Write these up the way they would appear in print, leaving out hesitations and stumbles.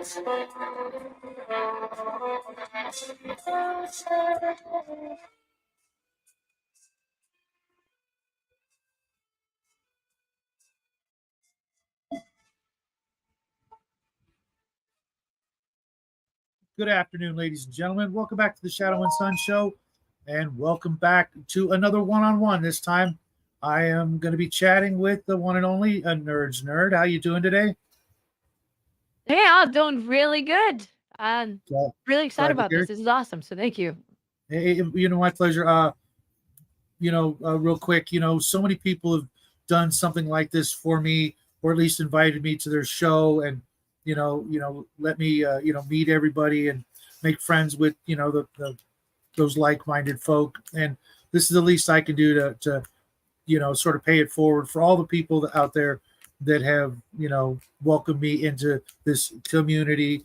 Good afternoon, ladies and gentlemen. Welcome back to the Shadow and Sun Show, and welcome back to another one-on-one. This time, I am going to be chatting with the one and only ANerdsNerd. How you doing today? Hey, I'm doing really good. I'm Well, really excited glad to about hear this. it. This is awesome. So thank you. Hey, my pleasure. Real quick, so many people have done something like this for me, or at least invited me to their show, and let me, meet everybody and make friends with, those like-minded folk. And this is the least I can do to sort of pay it forward for all the people out there that have, welcomed me into this community.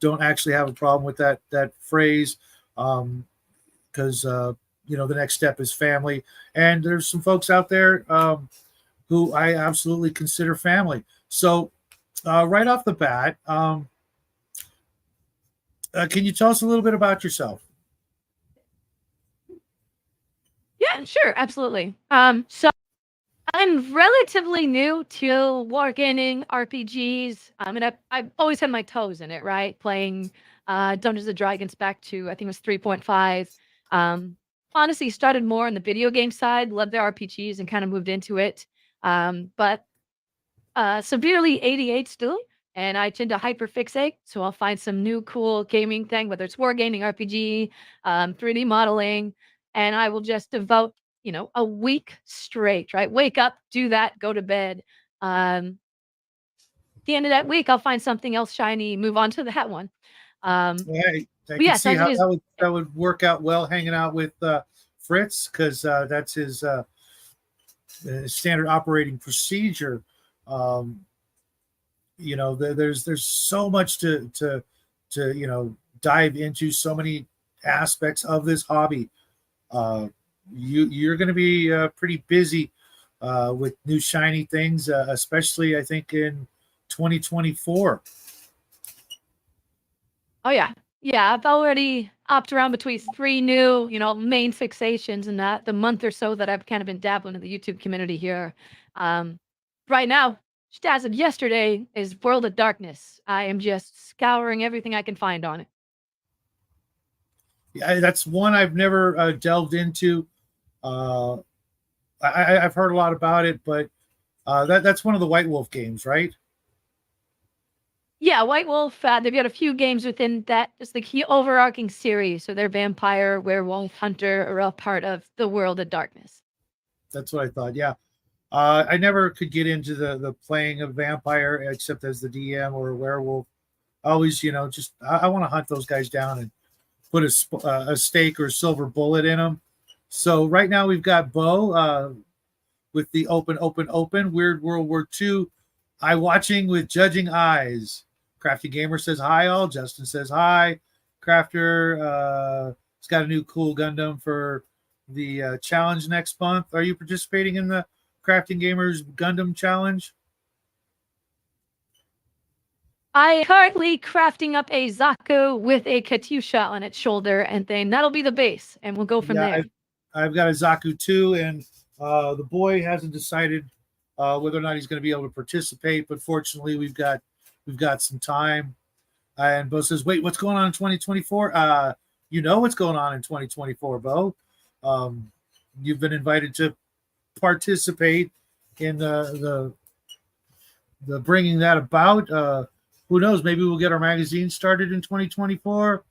Don't actually have a problem with that phrase, because the next step is family, and there's some folks out there who I absolutely consider family. So right off the bat, can you tell us a little bit about yourself? Yeah, sure, absolutely. So I'm relatively new to wargaming, RPGs. And I've always had my toes in it, right? Playing Dungeons and Dragons back to I think it was 3.5. Honestly, started more on the video game side, loved the RPGs, and kind of moved into it. But severely ADHD still, and I tend to hyperfixate. So I'll find some new cool gaming thing, whether it's wargaming, RPG, 3D modeling, and I will just devote, a week straight, right? Wake up, do that, go to bed. The end of that week, I'll find something else shiny, move on to that one. Hey, I But can yes, see as it how is, that would work out well hanging out with Fritz, because that's his standard operating procedure. Um, there's so much to dive into, so many aspects of this hobby. You're going to be pretty busy with new shiny things, especially I think in 2024. oh yeah, yeah, I've already opted around between three new, main fixations in that the month or so that I've kind of been dabbling in the YouTube community here. Um, right now, just as of yesterday, is World of Darkness. I am just scouring everything I can find on it. Yeah, that's one I've never delved into. Uh, I've heard a lot about it, but that's one of the White Wolf games, right? Yeah, White Wolf. They've got a few games within that, just the key overarching series. So they're vampire, werewolf, hunter are all part of the World of Darkness. That's what I thought. Yeah, I never could get into the playing of vampire except as the DM or a werewolf. I always, just I want to hunt those guys down and put a stake or a silver bullet in them. So right now we've got Bo with the open Weird World War II. Eye watching with judging eyes. Crafty Gamer says hi all. Justin says hi. Crafter has got a new cool Gundam for the challenge next month. Are you participating in the Crafting Gamers Gundam challenge? I currently crafting up a Zaku with a Katyusha on its shoulder and thing. That'll be the base, and we'll go from Yeah, there. I've got a Zaku too, and the boy hasn't decided whether or not he's going to be able to participate. But fortunately, we've got some time. And Bo says, "Wait, what's going on in 2024?" You know what's going on in 2024, Bo. Um, you've been invited to participate in the bringing that about. Who knows? Maybe we'll get our magazine started in 2024.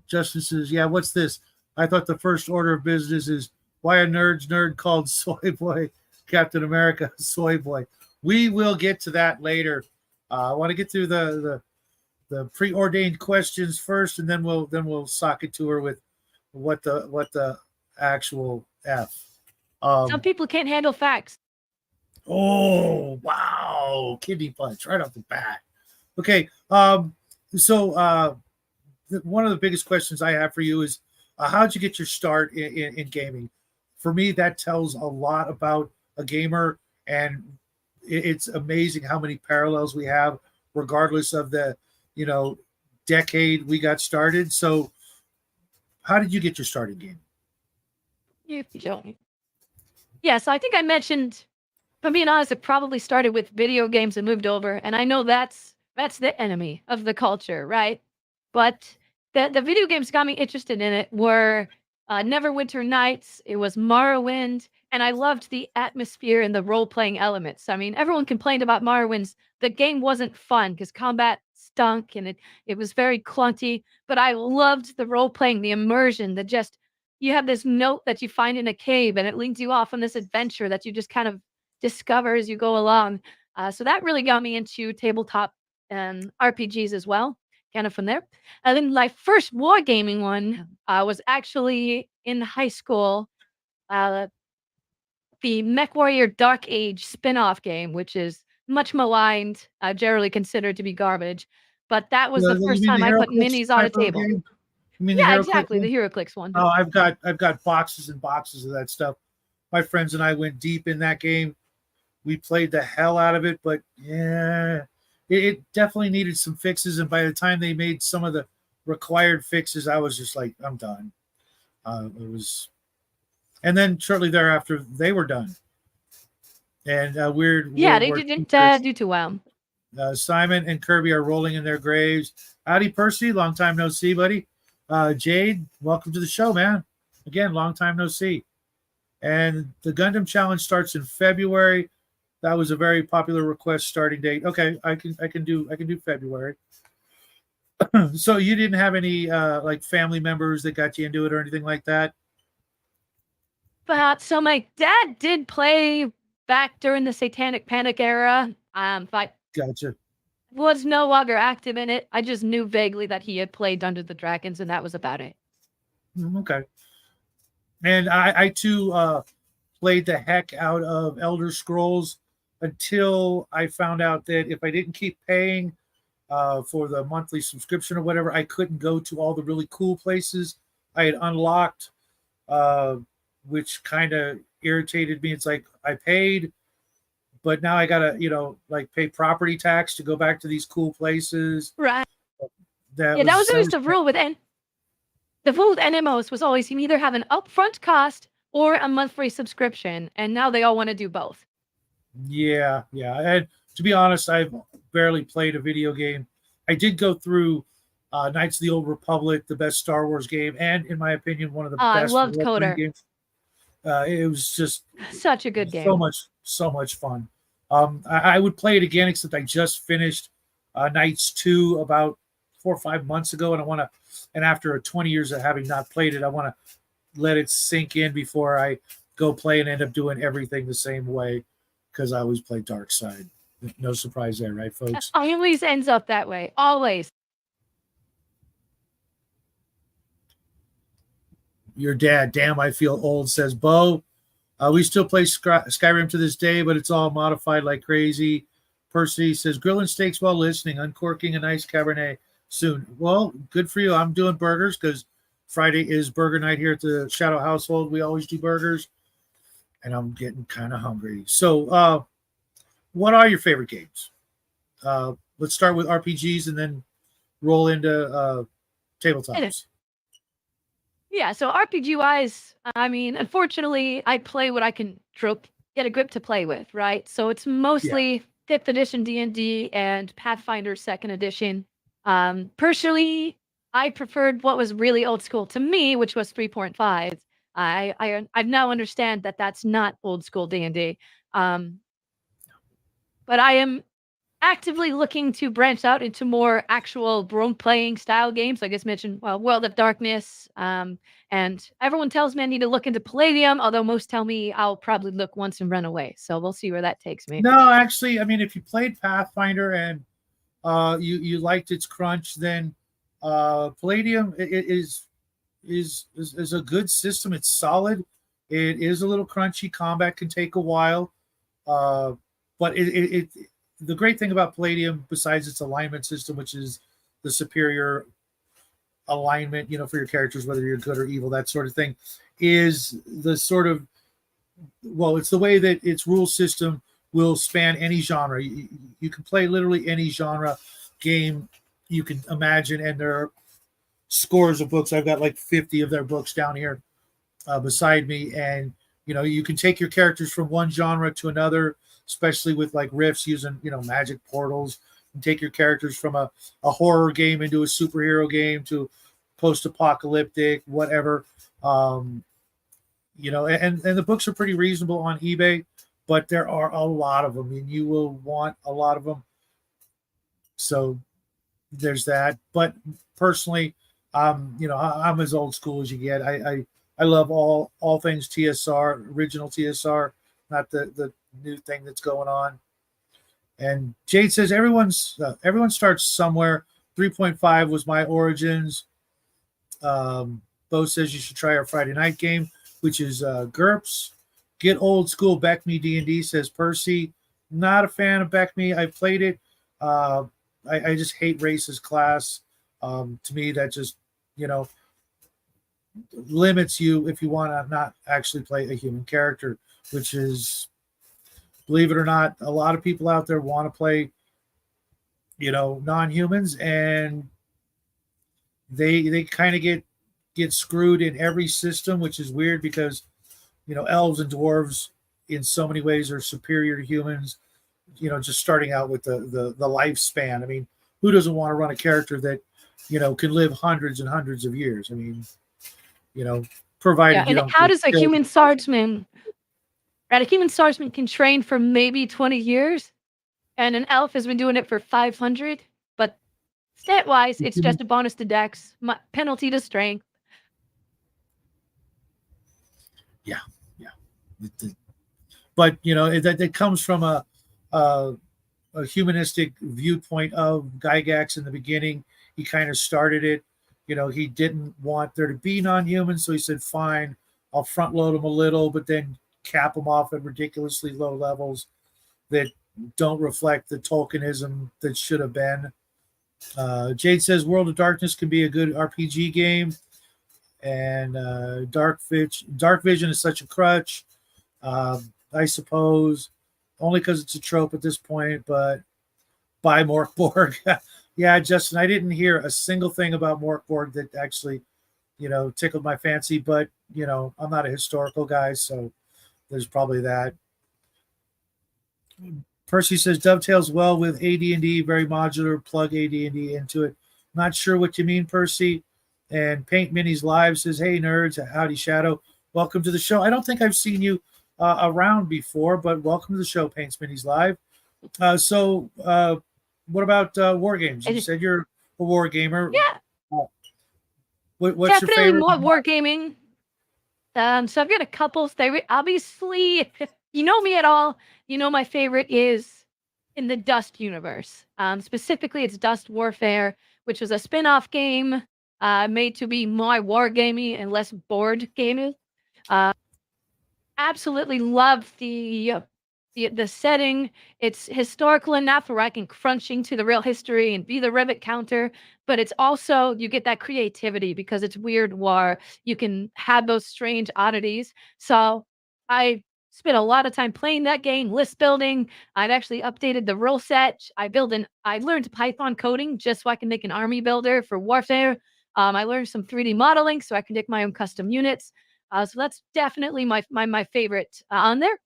Justin says, "Yeah, what's this? I thought the first order of business is why a nerd called Soy Boy Captain America Soy Boy." We will get to that later. I want to get through the preordained questions first, and then we'll sock it to her with what the actual F. Some people can't handle facts. Oh wow, kidney punch right off the bat. Okay, so one of the biggest questions I have for you is how'd you get your start in gaming? For me, that tells a lot about a gamer and it's amazing how many parallels we have, regardless of the, decade we got started. So, how did you get your start in gaming? If you don't. Yeah, so I think I mentioned, if I'm being honest, it probably started with video games and moved over, and I know that's the enemy of the culture, right? But the video games got me interested in it were Neverwinter Nights, it was Morrowind, and I loved the atmosphere and the role playing elements. I mean, everyone complained about Morrowind's. The game wasn't fun because combat stunk and it was very clunky, but I loved the role playing, the immersion, the just you have this note that you find in a cave and it leads you off on this adventure that you just kind of discover as you go along. So that really got me into tabletop and RPGs as well, kind of from there. And then my first wargaming one was actually in high school. Uh, the MechWarrior Dark Age spin-off game, which is much maligned, generally considered to be garbage. But that was the You first mean the time I put HeroClix minis on a type of table. game? You mean the Yeah, HeroClix exactly. one? The HeroClix one. Oh, I've got boxes and boxes of that stuff. My friends and I went deep in that game. We played the hell out of it, but yeah, it definitely needed some fixes. And by the time they made some of the required fixes, I was just like, I'm done. It was, and then shortly thereafter, they were done. And Weird Yeah, World they War didn't II, do too well. Simon and Kirby are rolling in their graves. Howdy, Percy. Long time no see, buddy. Jade, welcome to the show, man. Again, long time no see. And the Gundam Challenge starts in February. That was a very popular request starting date. Okay, I can do February. So you didn't have any like family members that got you into it or anything like that? But so my dad did play back during the Satanic Panic era. But Gotcha. was no longer active in it. I just knew vaguely that he had played Under the Dragons, and that was about it. Okay. And I too played the heck out of Elder Scrolls until I found out that if I didn't keep paying for the monthly subscription or whatever, I couldn't go to all the really cool places I had unlocked, which kind of irritated me. It's like I paid, but now I gotta, like pay property tax to go back to these cool places. Right. That Yeah, that was always was the rule with the rule with NMOs was always you either have an upfront cost or a monthly subscription, and now they all want to do both. Yeah. And to be honest, I've barely played a video game. I did go through Knights of the Old Republic, the best Star Wars game, and in my opinion, one of the I best loved role-playing Coder. games. It was just Such a good game. so much fun. I would play it again, except I just finished Knights 2 about 4 or 5 months ago, and after 20 years of having not played it, I want to let it sink in before I go play and end up doing everything the same way, because I always play Dark Side. No surprise there, right, folks? Always ends up that way. Always. Your dad, damn, I feel old, says Bo. We still play Skyrim to this day, but it's all modified like crazy. Percy says, grilling steaks while listening, uncorking a nice Cabernet soon. Well, good for you. I'm doing burgers because Friday is burger night here at the Shadow household. We always do burgers, and I'm getting kind of hungry. So, what are your favorite games? Let's start with RPGs and then roll into tabletops. Yeah, so RPG wise, I mean, unfortunately, I play what I can get a grip to play with, right? So it's mostly 5th edition D&D and Pathfinder 2nd edition. Personally, I preferred what was really old school to me, which was 3.5. I now understand that that's not old school D&D. But I am actively looking to branch out into more actual role-playing style games. Like I just mentioned, well, World of Darkness. And everyone tells me I need to look into Palladium, although most tell me I'll probably look once and run away. So we'll see where that takes me. No, actually, I mean, if you played Pathfinder and you liked its crunch, then Palladium is a good system. It's solid. It is a little crunchy. Combat can take a while, but the great thing about Palladium, besides its alignment system, which is the superior alignment, for your characters, whether you're good or evil, that sort of thing, is the sort of, well, it's the way that its rule system will span any genre. You can play literally any genre game you can imagine, and there are scores of books. I've got like 50 of their books down here beside me, and you can take your characters from one genre to another, especially with like riffs using magic portals, and take your characters from a horror game into a superhero game to post-apocalyptic, whatever. And the books are pretty reasonable on eBay, but there are a lot of them, and you will want a lot of them. So there's that. But personally, I'm as old school as you get. I love all things TSR, original TSR, not the new thing that's going on. And Jade says everyone starts somewhere. 3.5 was my origins. Bo says you should try our Friday night game, which is GURPS. Get old school Beck Me D&D, says Percy. Not a fan of Beck Me. I played it. I just hate racist class. To me, that just limits you if you want to not actually play a human character, which is, believe it or not, a lot of people out there want to play non-humans, and they kind of get screwed in every system, which is weird because elves and dwarves in so many ways are superior to humans. Just starting out with the lifespan. I mean, who doesn't want to run a character that can live hundreds and hundreds of years? I mean, provided you don't. How does a human swordsman? Right, a human swordsman can train for maybe 20 years, and an elf has been doing it for 500. But stat-wise, it's just a bonus to Dex, penalty to Strength. Yeah. But that comes from a humanistic viewpoint of Gygax in the beginning. He kind of started it. He didn't want there to be non-humans, so he said, "Fine, I'll front load them a little, but then cap them off at ridiculously low levels that don't reflect the Tolkienism that should have been." Jade says World of Darkness can be a good RPG game, and Dark Vision is such a crutch. I suppose only because it's a trope at this point, but buy Morkborg. Yeah, Justin, I didn't hear a single thing about Morkborg that actually, tickled my fancy, but, I'm not a historical guy, so there's probably that. Percy says dovetails well with AD&D, very modular, plug AD&D into it. Not sure what you mean, Percy. And Paint Minis Live says, hey, nerds, howdy, Shadow. Welcome to the show. I don't think I've seen you around before, but welcome to the show, Paint Minis Live. So what about war games? You said you're a war gamer. Yeah. What's definitely your favorite? More wargaming. So I've got a couple favorites. Obviously, if you know me at all, my favorite is in the Dust universe. Specifically, it's Dust Warfare, which was a spin-off game made to be more wargaming and less board gaming. Absolutely love the setting. It's historical enough where I can crunching to the real history and be the rivet counter, but it's also, you get that creativity because it's weird war. You can have those strange oddities. So I spent a lot of time playing that game, list building. I've actually updated the rule set. I learned Python coding just so I can make an army builder for warfare. I learned some 3D modeling so I can make my own custom units. So that's definitely my favorite on there.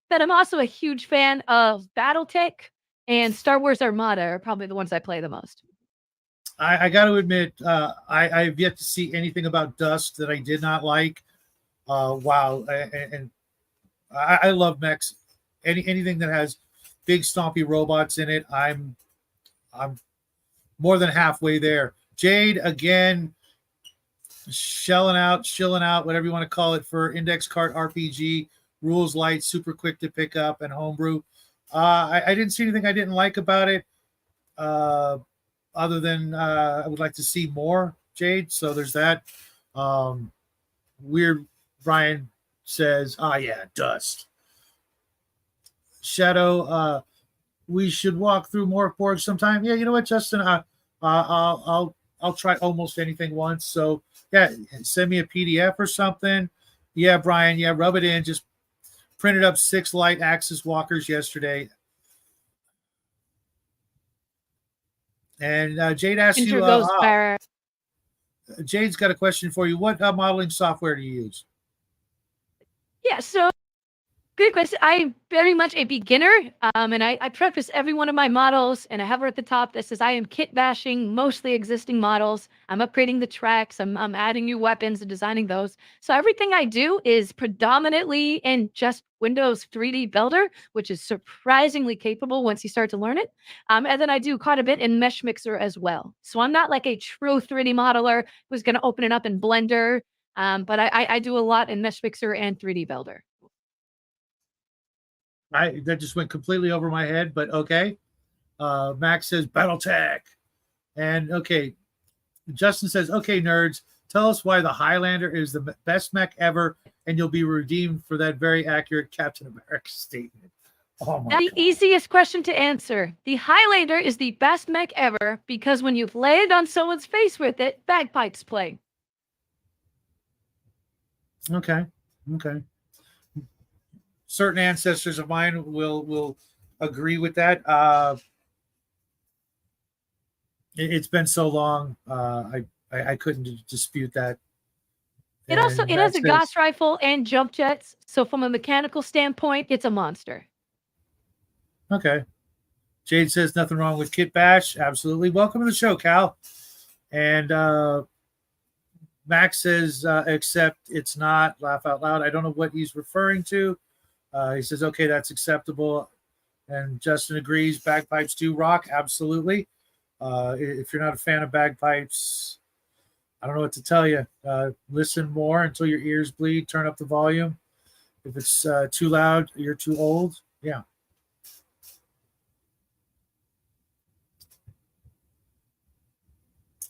But I'm also a huge fan of BattleTech and Star Wars Armada are probably the ones I play the most. I got to admit, I've yet to see anything about Dust that I did not like. Wow. And I love mechs. Anything that has big stompy robots in it, I'm more than halfway there. Jade, again, shilling out, whatever you want to call it, for index card RPG, rules light, super quick to pick up, and homebrew. I didn't see anything I didn't like about it, other than I would like to see more, Jade. So there's that. Weird Brian says, yeah, Dust. Shadow, we should walk through Morkborg sometime. Yeah, you know what, Justin? I'll try almost anything once. So yeah, send me a PDF or something. Yeah, Brian. Yeah, rub it in. Just printed up 6 light axis walkers yesterday. And Jade asked you, Jade's got a question for you. What modeling software do you use? Yeah, so good question. I'm very much a beginner, and I preface every one of my models, and I have her at the top that says I am kit bashing mostly existing models. I'm upgrading the tracks. I'm adding new weapons and designing those. So everything I do is predominantly in just Windows 3D Builder, which is surprisingly capable once you start to learn it. And then I do quite a bit in Mesh Mixer as well. So I'm not like a true 3D modeler who's going to open it up in Blender, but I do a lot in Mesh Mixer and 3D Builder. That just went completely over my head, but okay. Max says BattleTech. And okay, Justin says, okay, nerds, tell us why the Highlander is the best mech ever, and you'll be redeemed for that very accurate Captain America statement. Oh my The God. easiest question to answer. The Highlander is the best mech ever because when you've landed on someone's face with it, bagpipes play. Okay. Certain ancestors of mine will agree with that. It's been so long, I couldn't dispute that. It has a Gauss rifle and jump jets, so from a mechanical standpoint, it's a monster. Okay. Jade says nothing wrong with Kit Bash. Absolutely. Welcome to the show, Cal. And Max says, except it's not. Laugh out loud. I don't know what he's referring to. He says, okay, that's acceptable. And Justin agrees. Bagpipes do rock. Absolutely. If you're not a fan of bagpipes, I don't know what to tell you. Listen more until your ears bleed. Turn up the volume. If it's too loud, you're too old. Yeah.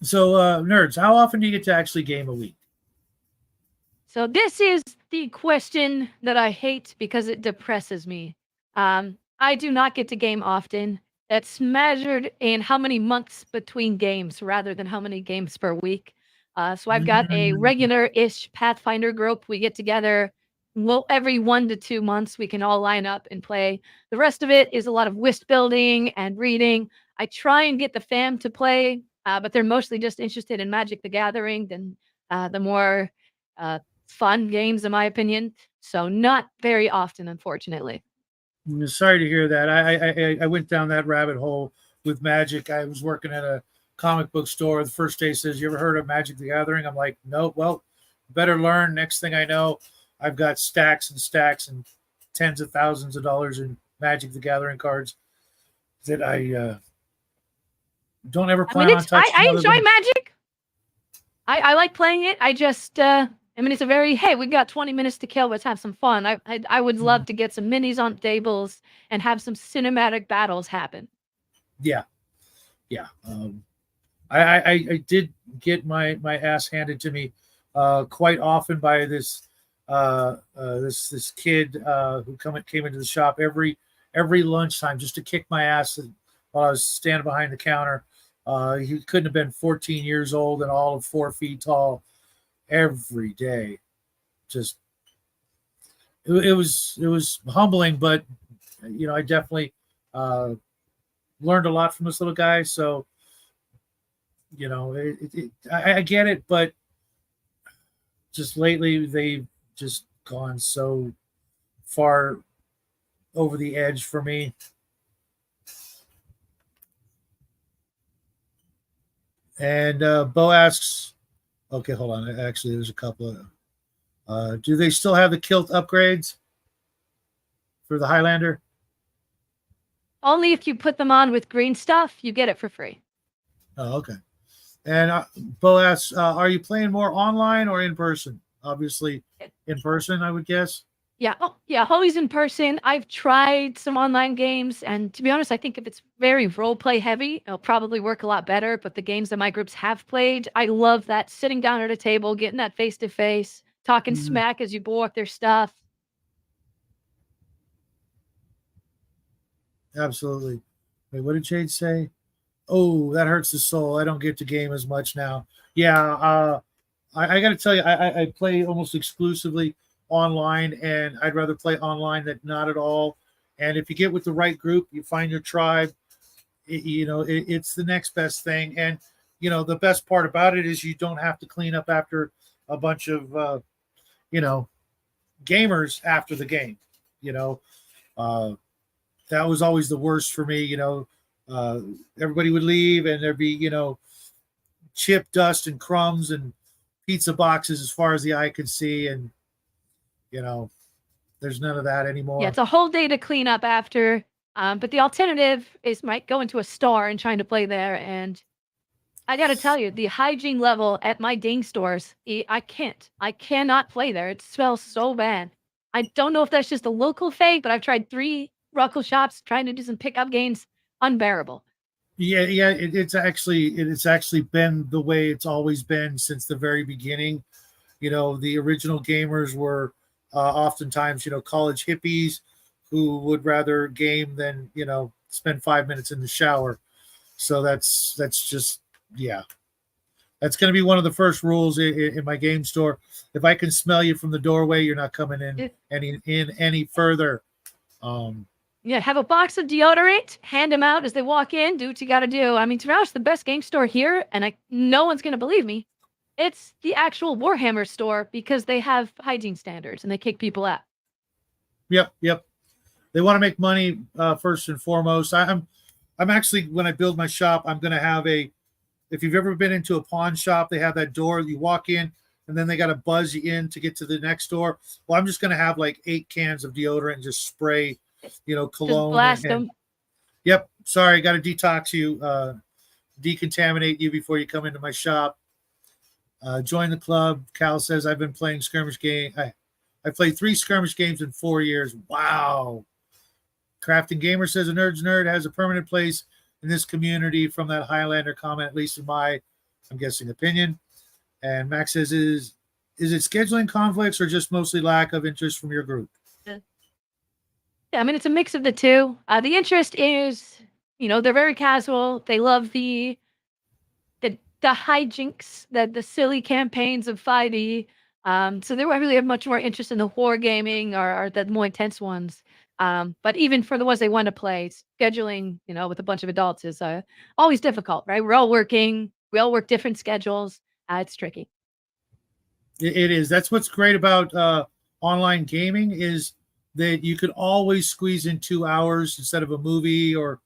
So, nerds, how often do you get to actually game a week? So this is the question that I hate because it depresses me. I do not get to game often. That's measured in how many months between games rather than how many games per week. So I've got a regular-ish Pathfinder group. We get together. Well, every 1 to 2 months, we can all line up and play. The rest of it is a lot of whist building and reading. I try and get the fam to play, but they're mostly just interested in Magic the Gathering than the more fun games, in my opinion. So not very often, unfortunately. Sorry to hear that. I went down that rabbit hole with Magic. I was working at a comic book store. The first day says, "You ever heard of Magic the Gathering?" I'm like, "No." Well, better learn. Next thing I know, I've got stacks and stacks and tens of thousands of dollars in Magic the Gathering cards that I don't ever plan on touching. I enjoy Magic. I like playing it. I just it's a very, hey, we got 20 minutes to kill. Let's have some fun. I would love to get some minis on tables and have some cinematic battles happen. Yeah. I did get my ass handed to me quite often by this kid who came into the shop every lunchtime just to kick my ass while I was standing behind the counter. He couldn't have been 14 years old and all of 4 feet tall. Every day, just it was humbling, but I definitely learned a lot from this little guy. So I get it, but just lately they've just gone so far over the edge for me. And Bo asks, okay, hold on. Actually, there's a couple of. Do they still have the kilt upgrades for the Highlander? Only if you put them on with green stuff, you get it for free. Oh, okay. And Bo asks, are you playing more online or in person? Obviously, in person, I would guess. Yeah. Oh, yeah. Always in person. I've tried some online games, and to be honest, I think if it's very role play heavy, it'll probably work a lot better. But the games that my groups have played, I love that sitting down at a table, getting that face to face, talking smack as you blow up their stuff. Absolutely. Wait, what did Jade say? Oh, that hurts the soul. I don't get to game as much now. Yeah, I got to tell you, I play almost exclusively online, and I'd rather play online than not at all. And if you get with the right group, you find your tribe. It's the next best thing. And the best part about it is you don't have to clean up after a bunch of you know gamers after the game. You know, that was always the worst for me. Everybody would leave, and there'd be chip dust and crumbs and pizza boxes as far as the eye could see, and there's none of that anymore. Yeah, it's a whole day to clean up after. But the alternative is might go into a store and trying to play there. And I got to tell you, the hygiene level at my ding stores, I can't. I cannot play there. It smells so bad. I don't know if that's just a local thing, but I've tried 3 local shops trying to do some pickup games. Unbearable. Yeah. It's actually been the way it's always been since the very beginning. The original gamers were oftentimes college hippies who would rather game than spend 5 minutes in the shower. So that's just that's going to be one of the first rules in my game store. If I can smell you from the doorway, you're not coming in any further. Yeah, have a box of deodorant, hand them out as they walk in, do what you got to do. I mean, to be honest, the best game store here, and no one's going to believe me, it's the actual Warhammer store because they have hygiene standards and they kick people out. Yep. They want to make money first and foremost. I'm actually, when I build my shop, I'm going to have if you've ever been into a pawn shop, they have that door, you walk in and then they got to buzz you in to get to the next door. Well, I'm just going to have like 8 cans of deodorant and just spray, cologne. Just blast them. Yep. Sorry, got to detox you, decontaminate you before you come into my shop. Join the club. Cal says, I've been playing skirmish game. I played 3 skirmish games in 4 years. Wow. Crafting Gamer says, ANerdsNerd has a permanent place in this community from that Highlander comment, at least in my, I'm guessing, opinion. And Max says, is it scheduling conflicts or just mostly lack of interest from your group? Yeah, I mean, it's a mix of the two. The interest is, they're very casual. They love the hijinks, the silly campaigns of 5e. So they really have much more interest in the war gaming or the more intense ones. But even for the ones they want to play, scheduling, with a bunch of adults is always difficult, right? We're all working. We all work different schedules. It's tricky. It is. That's what's great about online gaming is that you could always squeeze in 2 hours instead of a movie or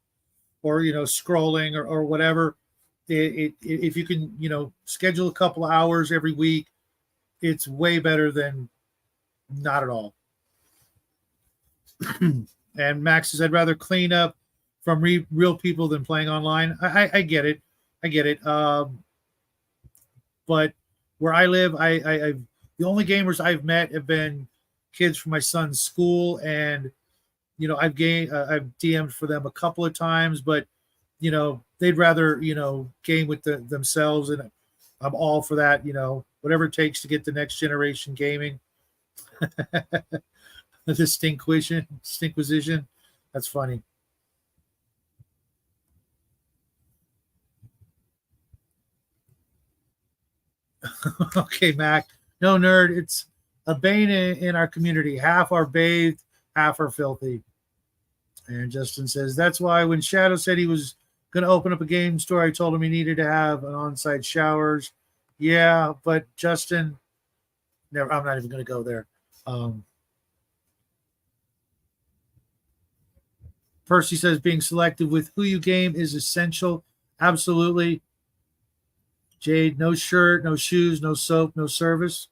scrolling or whatever. If you can, schedule a couple of hours every week, it's way better than not at all. And Max says, I'd rather clean up from real people than playing online. I get it. But where I live, the only gamers I've met have been kids from my son's school, and I've DM'd for them a couple of times, but they'd rather game with themselves, and I'm all for that. Whatever it takes to get the next generation gaming. The Stinkquisition. That's funny. Okay, Mac. No, nerd. It's a bane in our community. Half are bathed, half are filthy. And Justin says, that's why when Shadow said he was going to open up a game store, I told him he needed to have an on-site showers. Yeah, but Justin, never. I'm not even going to go there. Percy says being selective with who you game is essential. Absolutely. Jade, no shirt, no shoes, no soap, no service.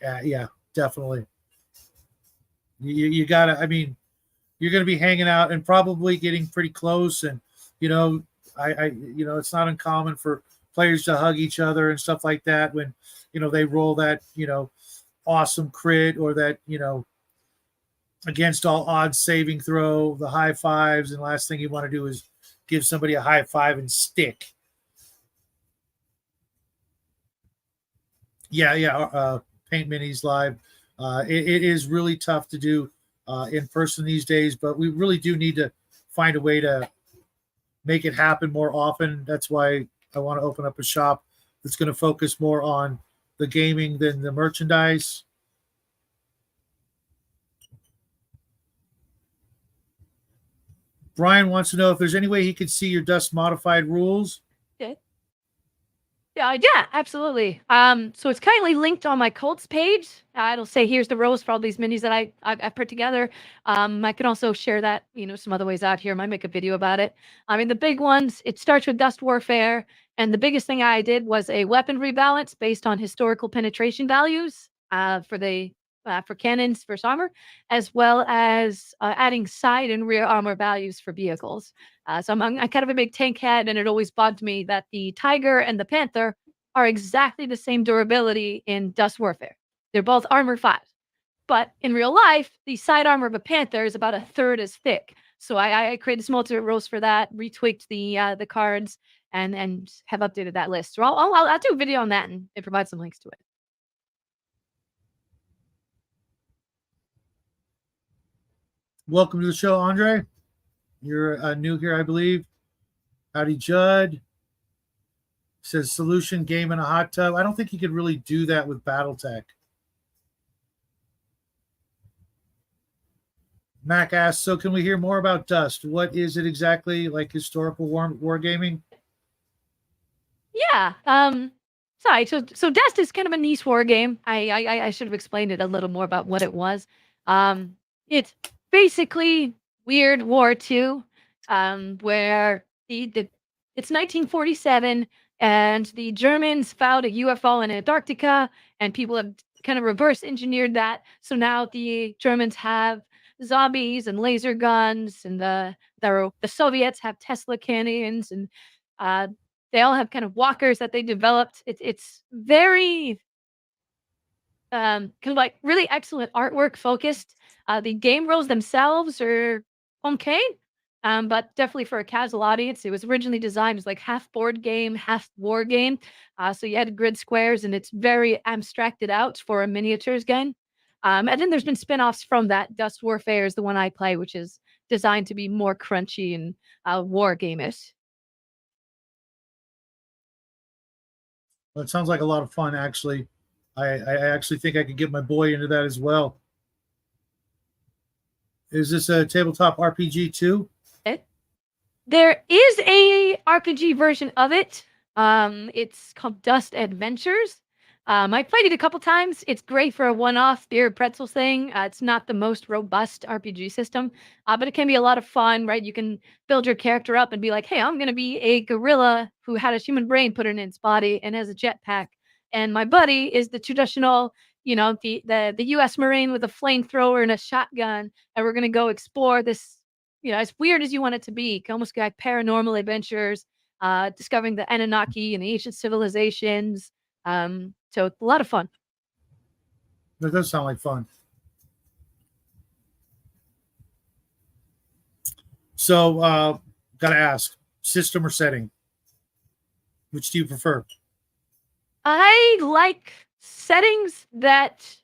Yeah, definitely. You gotta. I mean, you're going to be hanging out and probably getting pretty close, and it's not uncommon for players to hug each other and stuff like that when they roll that awesome crit or that against all odds saving throw, the high fives, and last thing you want to do is give somebody a high five and stick. Yeah. Paint Minis live. It is really tough to do in person these days, but we really do need to find a way to make it happen more often. That's why I want to open up a shop that's going to focus more on the gaming than the merchandise. Brian wants to know if there's any way he could see your Dust modified rules. Yeah, absolutely. So it's kindly linked on my Colts page. It'll say here's the rows for all these minis that I've put together. I can also share that, some other ways out here. I might make a video about it. I mean, the big ones, it starts with Dust Warfare, and the biggest thing I did was a weapon rebalance based on historical penetration values for cannons versus armor, as well as adding side and rear armor values for vehicles. So I'm kind of a big tank head, and it always bugged me that the Tiger and the Panther are exactly the same durability in Dust Warfare. They're both armor 5. But in real life, the side armor of a Panther is about a third as thick. So I created some alternate rows for that, retweaked the cards, and have updated that list. So I'll do a video on that and provide some links to it. Welcome to the show, Andre. You're new here, I believe. Howdy, Judd. Says solution game in a hot tub. I don't think you could really do that with BattleTech. Mac asks, so can we hear more about Dust? What is it exactly, like historical wargaming? Yeah. Sorry. So Dust is kind of a niche war game. I should have explained it a little more about what it was. It's basically Weird War II, where it's 1947 and the Germans found a UFO in Antarctica, and people have kind of reverse engineered that. So now the Germans have zombies and laser guns, and the Soviets have Tesla cannons, and uh, they all have kind of walkers that they developed. It's very kind of like really excellent artwork focused. The game rules themselves are okay, but definitely for a casual audience. It was originally designed as like half board game, half war game. So you had grid squares, and it's very abstracted out for a miniatures game. And then there's been spin-offs from that. Dust Warfare is the one I play, which is designed to be more crunchy and war game-ish. Well, it sounds like a lot of fun, actually. I actually think I could get my boy into that as well. Is this a tabletop RPG too? There is a RPG version of it. It's called Dust Adventures. I played it a couple times. It's great for a one-off beer pretzel thing. It's not the most robust RPG system, but it can be a lot of fun, right? You can build your character up and be like, "Hey, I'm going to be a gorilla who had a human brain put in its body and has a jetpack, and my buddy is the traditional, the U.S. Marine with a flamethrower and a shotgun, and we're going to go explore this." As weird as you want it to be, almost like paranormal adventures, discovering the Anunnaki and the ancient civilizations. So a lot of fun. That does sound like fun. So, gotta ask, system or setting? Which do you prefer? I like settings that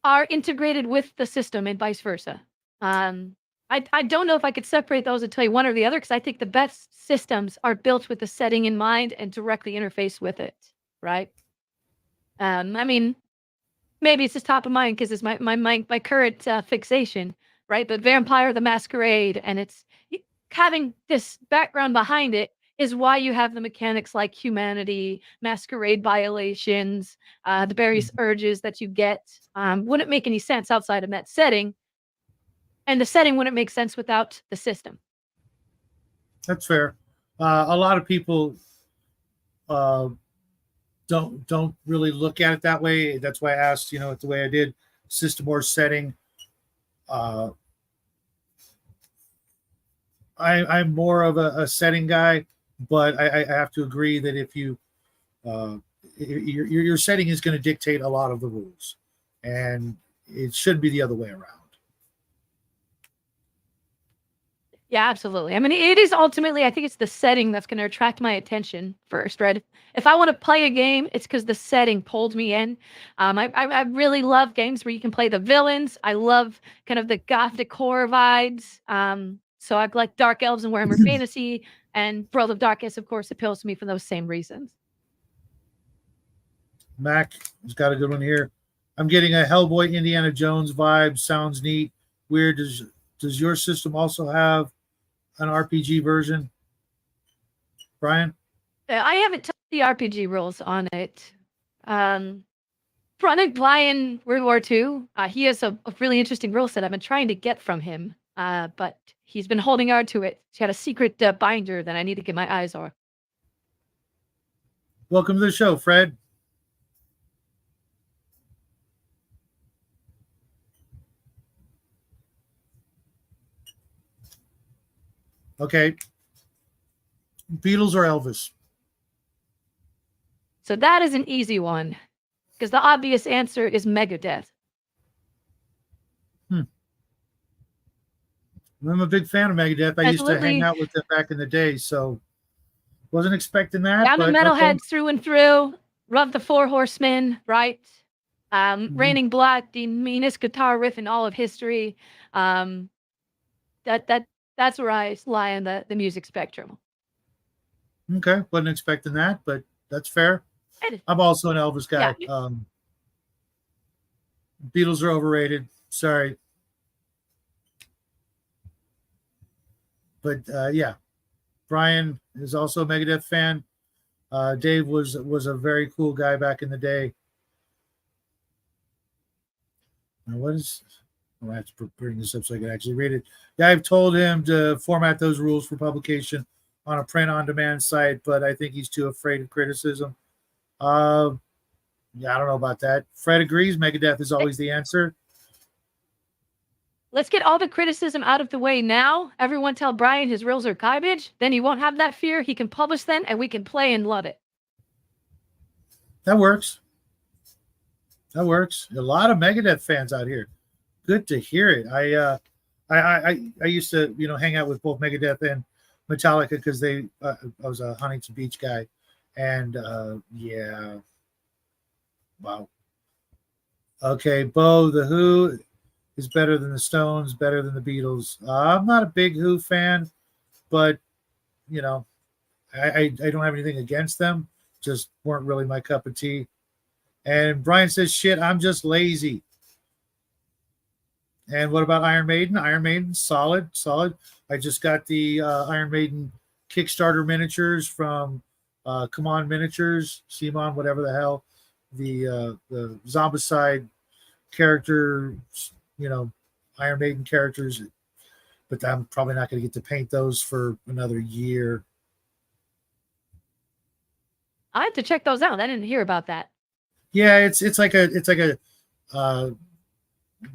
are integrated with the system and vice versa. I don't know if I could separate those and tell you one or the other, because I think the best systems are built with the setting in mind and directly interface with it, right? I mean, maybe it's just top of mind because it's my current fixation, right? But Vampire the Masquerade, and having this background behind it is why you have the mechanics like humanity, masquerade violations, the various urges that you get. Wouldn't make any sense outside of that setting, and the setting wouldn't make sense without the system. That's fair. A lot of people don't really look at it that way. That's why I asked, the way I did, system or setting. I'm more of a setting guy, but I have to agree that if your setting is going to dictate a lot of the rules, and it should be the other way around. Yeah, absolutely. I mean, it is ultimately, I think it's the setting that's going to attract my attention first, right? If I want to play a game, it's because the setting pulled me in. I really love games where you can play the villains. I love kind of the gothic horror vibes. So I like Dark Elves and Warhammer Fantasy, and World of Darkness, of course, appeals to me for those same reasons. Mac has got a good one here. I'm getting a Hellboy Indiana Jones vibe. Sounds neat. Weird. Does your system also have an RPG version, Brian? I haven't touched the RPG rules on it. Running Brian World War II, he has a really interesting rule set I've been trying to get from him, but he's been holding on to it. He had a secret binder that I need to get my eyes on. Welcome to the show, Fred. Okay. Beatles or Elvis? So that is an easy one, because the obvious answer is Megadeth. I'm a big fan of Megadeth. I used to hang out with them back in the day, so wasn't expecting that. I'm a metalhead through and through. Love the Four Horsemen, right? Raining Blood, the meanest guitar riff in all of history. That's where I lie on the music spectrum. Okay, wasn't expecting that, but that's fair. I'm also an Elvis guy. Yeah. Beatles are overrated. Sorry. But yeah, Brian is also a Megadeth fan. Dave was a very cool guy back in the day. Now, what is? I have to bring this up so I can actually read it. Yeah, I've told him to format those rules for publication on a print-on-demand site, but I think he's too afraid of criticism. Yeah, I don't know about that. Fred agrees. Megadeth is always the answer. Let's get all the criticism out of the way now. Everyone tell Brian his rules are garbage. Then he won't have that fear. He can publish them, and we can play and love it. That works. That works. A lot of Megadeth fans out here. Good to hear it. I used to hang out with both Megadeth and Metallica because I was a Huntington Beach guy, and yeah, wow. Okay, Bo, the Who is better than the Stones, better than the Beatles. I'm not a big Who fan, but I don't have anything against them. Just weren't really my cup of tea. And Brian says, "Shit, I'm just lazy." And what about Iron Maiden? Iron Maiden, solid. I just got the Iron Maiden Kickstarter miniatures from Come On Miniatures, Simon, whatever the hell, the Zombicide character, Iron Maiden characters. But I'm probably not going to get to paint those for another year. I have to check those out. I didn't hear about that. Yeah, it's like a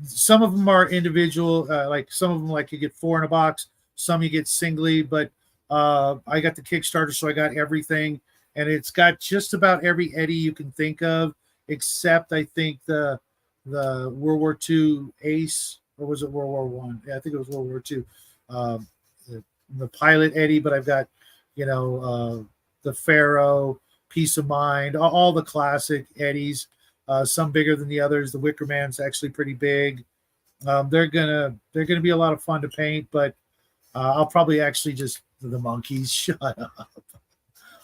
some of them are individual, like some of them like you get 4 in a box, some you get singly, but I got the Kickstarter, so I got everything, and it's got just about every Eddie you can think of, except I think the World War II Ace, or was it World War One? Yeah, I think it was World War II. The pilot Eddie, but I've got the Pharaoh, Peace of Mind, all the classic Eddies. Some bigger than the others. The Wicker Man's actually pretty big. They're gonna be a lot of fun to paint, but I'll probably actually just the Monkeys. Shut up.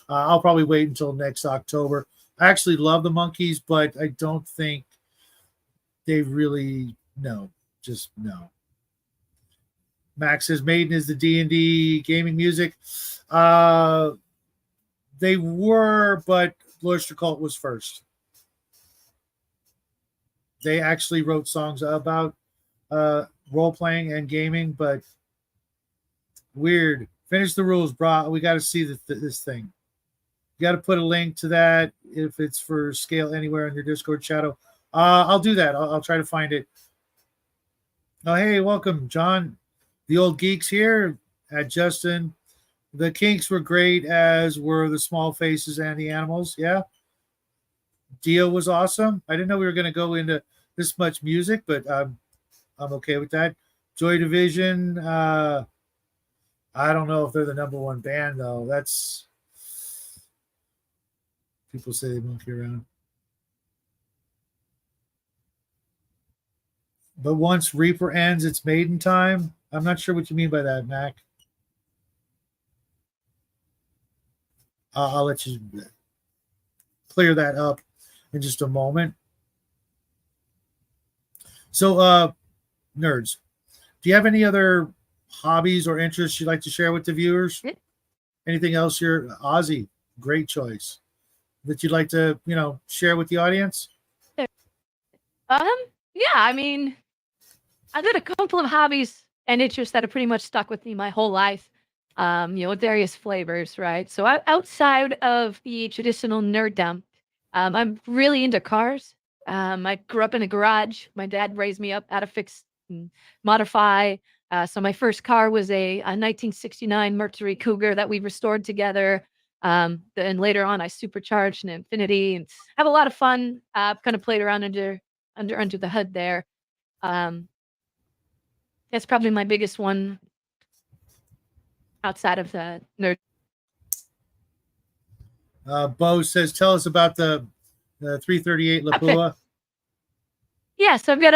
I'll probably wait until next October. I actually love the Monkeys, but I don't think they really no. Max says Maiden is the D&D gaming music. They were, but Cloister Cult was first. They actually wrote songs about role-playing and gaming, but weird. Finish the rules, brah. We got to see this thing. You got to put a link to that if it's for scale anywhere in your Discord shadow. I'll do that. I'll try to find it. Oh, hey, welcome, John. The old geeks here at Justin. The Kinks were great, as were the Small Faces and the Animals. Yeah. Dio was awesome. I didn't know we were going to go into this much music, but I'm okay with that. Joy Division. I don't know if they're the number one band, though. That's people say they monkey around. But once Reaper ends, it's Maiden time. I'm not sure what you mean by that, Mac. I'll let you clear that up in just a moment. So, nerds, do you have any other hobbies or interests you'd like to share with the viewers? Anything else? You're Ozzy, great choice. That you'd like to, share with the audience? Yeah, I mean, I've got a couple of hobbies and interests that have pretty much stuck with me my whole life. With various flavors, right? So outside of the traditional nerddom, I'm really into cars. I grew up in a garage. My dad raised me up how to fix and modify. So my first car was a 1969 Mercury Cougar that we restored together. Then later on, I supercharged an Infinity and have a lot of fun. Kind of played around under the hood there. Um, that's probably my biggest one outside of the nerd. Bo says, tell us about the 338 Lapua. Okay. Yeah, so I've got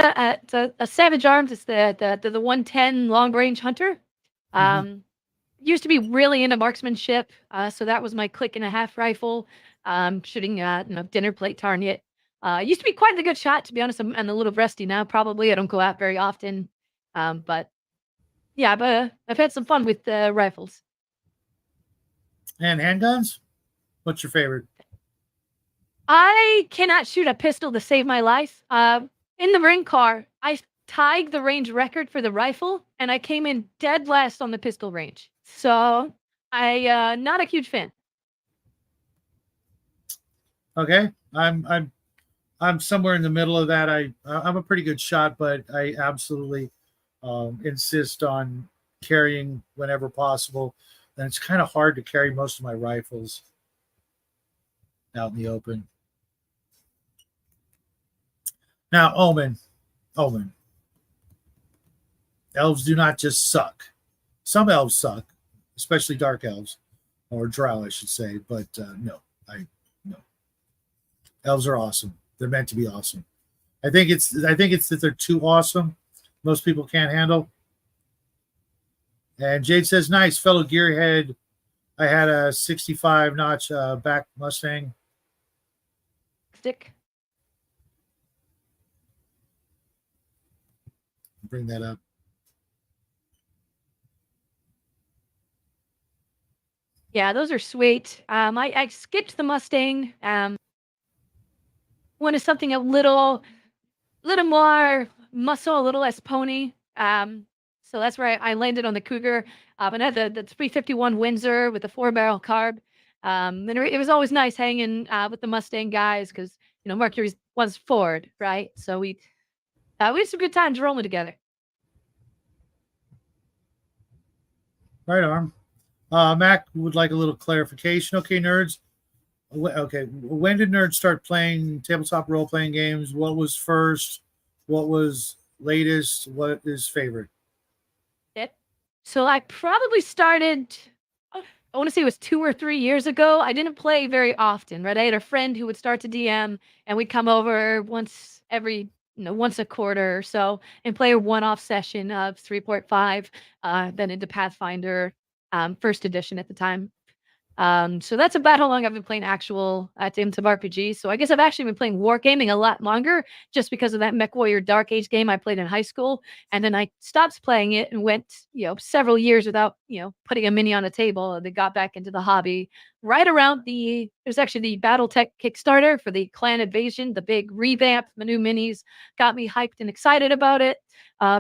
a Savage Arms. It's the 110 long range hunter. Used to be really into marksmanship, so that was my click and a half rifle. Shooting dinner plate target. Used to be quite a good shot, to be honest. I'm a little rusty now. Probably I don't go out very often, but yeah, I've had some fun with rifles. And handguns? What's your favorite? I cannot shoot a pistol to save my life. In the ring car, I tied the range record for the rifle, and I came in dead last on the pistol range. So I not a huge fan. Okay, I'm somewhere in the middle of that. I'm a pretty good shot, but I absolutely insist on carrying whenever possible. And it's kind of hard to carry most of my rifles out in the open. Now, Omen. Elves do not just suck. Some elves suck, especially dark elves, or drow, I should say. But no. Elves are awesome. They're meant to be awesome. I think it's that they're too awesome. Most people can't handle. And Jade says, nice, fellow gearhead. I had a 65 notch back Mustang. Stick. Bring that up. Yeah, those are sweet. I skipped the Mustang. Wanted something a little more muscle, a little less pony. So that's where I landed on the Cougar. And I had the 351 Windsor with the 4-barrel carb. And it was always nice hanging with the Mustang guys because Mercury was Ford, right? So we had some good times rolling together. Right on. Mac would like a little clarification. Okay, nerds. Okay, when did nerds start playing tabletop role-playing games? What was first? What was latest? What is favorite? So I probably started, I want to say it was 2 or 3 years ago. I didn't play very often, right? I had a friend who would start to DM, and we'd come over once a quarter or so and play a one-off session of 3.5, then into Pathfinder, first edition at the time. So that's about how long I've been playing actual tabletop RPGs. So I guess I've actually been playing wargaming a lot longer just because of that MechWarrior Dark Age game I played in high school. And then I stopped playing it and went, several years without, putting a mini on a table. And then got back into the hobby right around it was actually the BattleTech Kickstarter for the Clan Invasion, the big revamp, the new minis got me hyped and excited about it.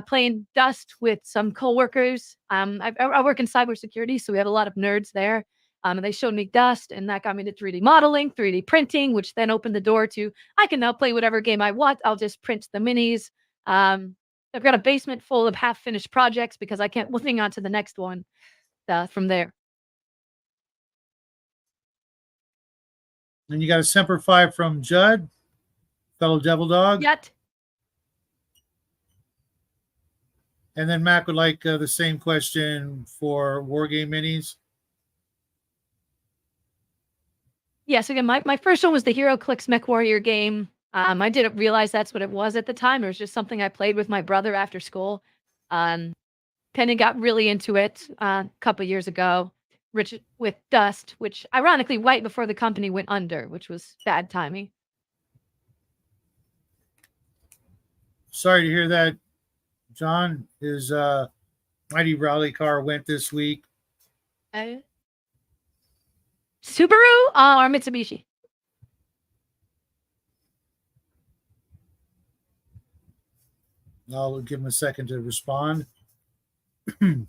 Playing Dust with some coworkers. I work in cybersecurity, so we have a lot of nerds there. And they showed me Dust, and that got me to 3D modeling, 3D printing, which then opened the door to I can now play whatever game I want. I'll just print the minis. I've got a basement full of half-finished projects because I can't moving on to the next one from there. And you got a Semper Fi from Judd, fellow Devil Dog. Yet. And then Mac would like the same question for Wargame Minis. Yes, again, my first one was the HeroClix MechWarrior game. I didn't realize that's what it was at the time. It was just something I played with my brother after school. Kind of got really into it a couple years ago with Dust, which ironically right before the company went under, which was bad timing. Sorry to hear that, John. Is Mighty Rally car went this week. Subaru or Mitsubishi? I'll give him a second to respond. He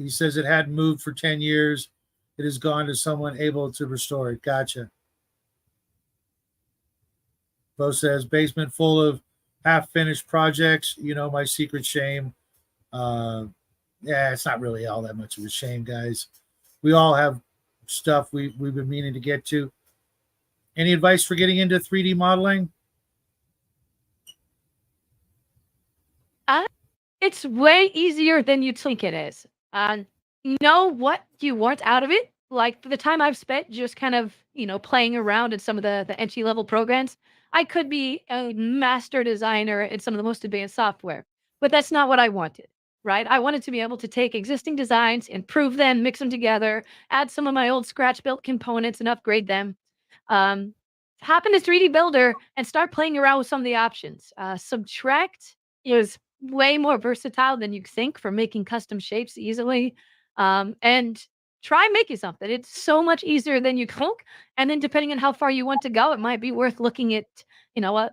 says it hadn't moved for 10 years. It has gone to someone able to restore it. Gotcha. Bo says basement full of half-finished projects. You know, my secret shame. Yeah, it's not really all that much of a shame, guys. We all have stuff we've been meaning to get to. Any advice for getting into 3D modeling? It's way easier than you think it is. Know what you want out of it. Like, for the time I've spent just kind of, playing around in some of the entry-level programs, I could be a master designer in some of the most advanced software, but that's not what I wanted, right? I wanted to be able to take existing designs, improve them, mix them together, add some of my old scratch-built components and upgrade them. Hop into 3D Builder and start playing around with some of the options. Subtract is way more versatile than you think for making custom shapes easily. And try making something. It's so much easier than you think. And then depending on how far you want to go, it might be worth looking at, a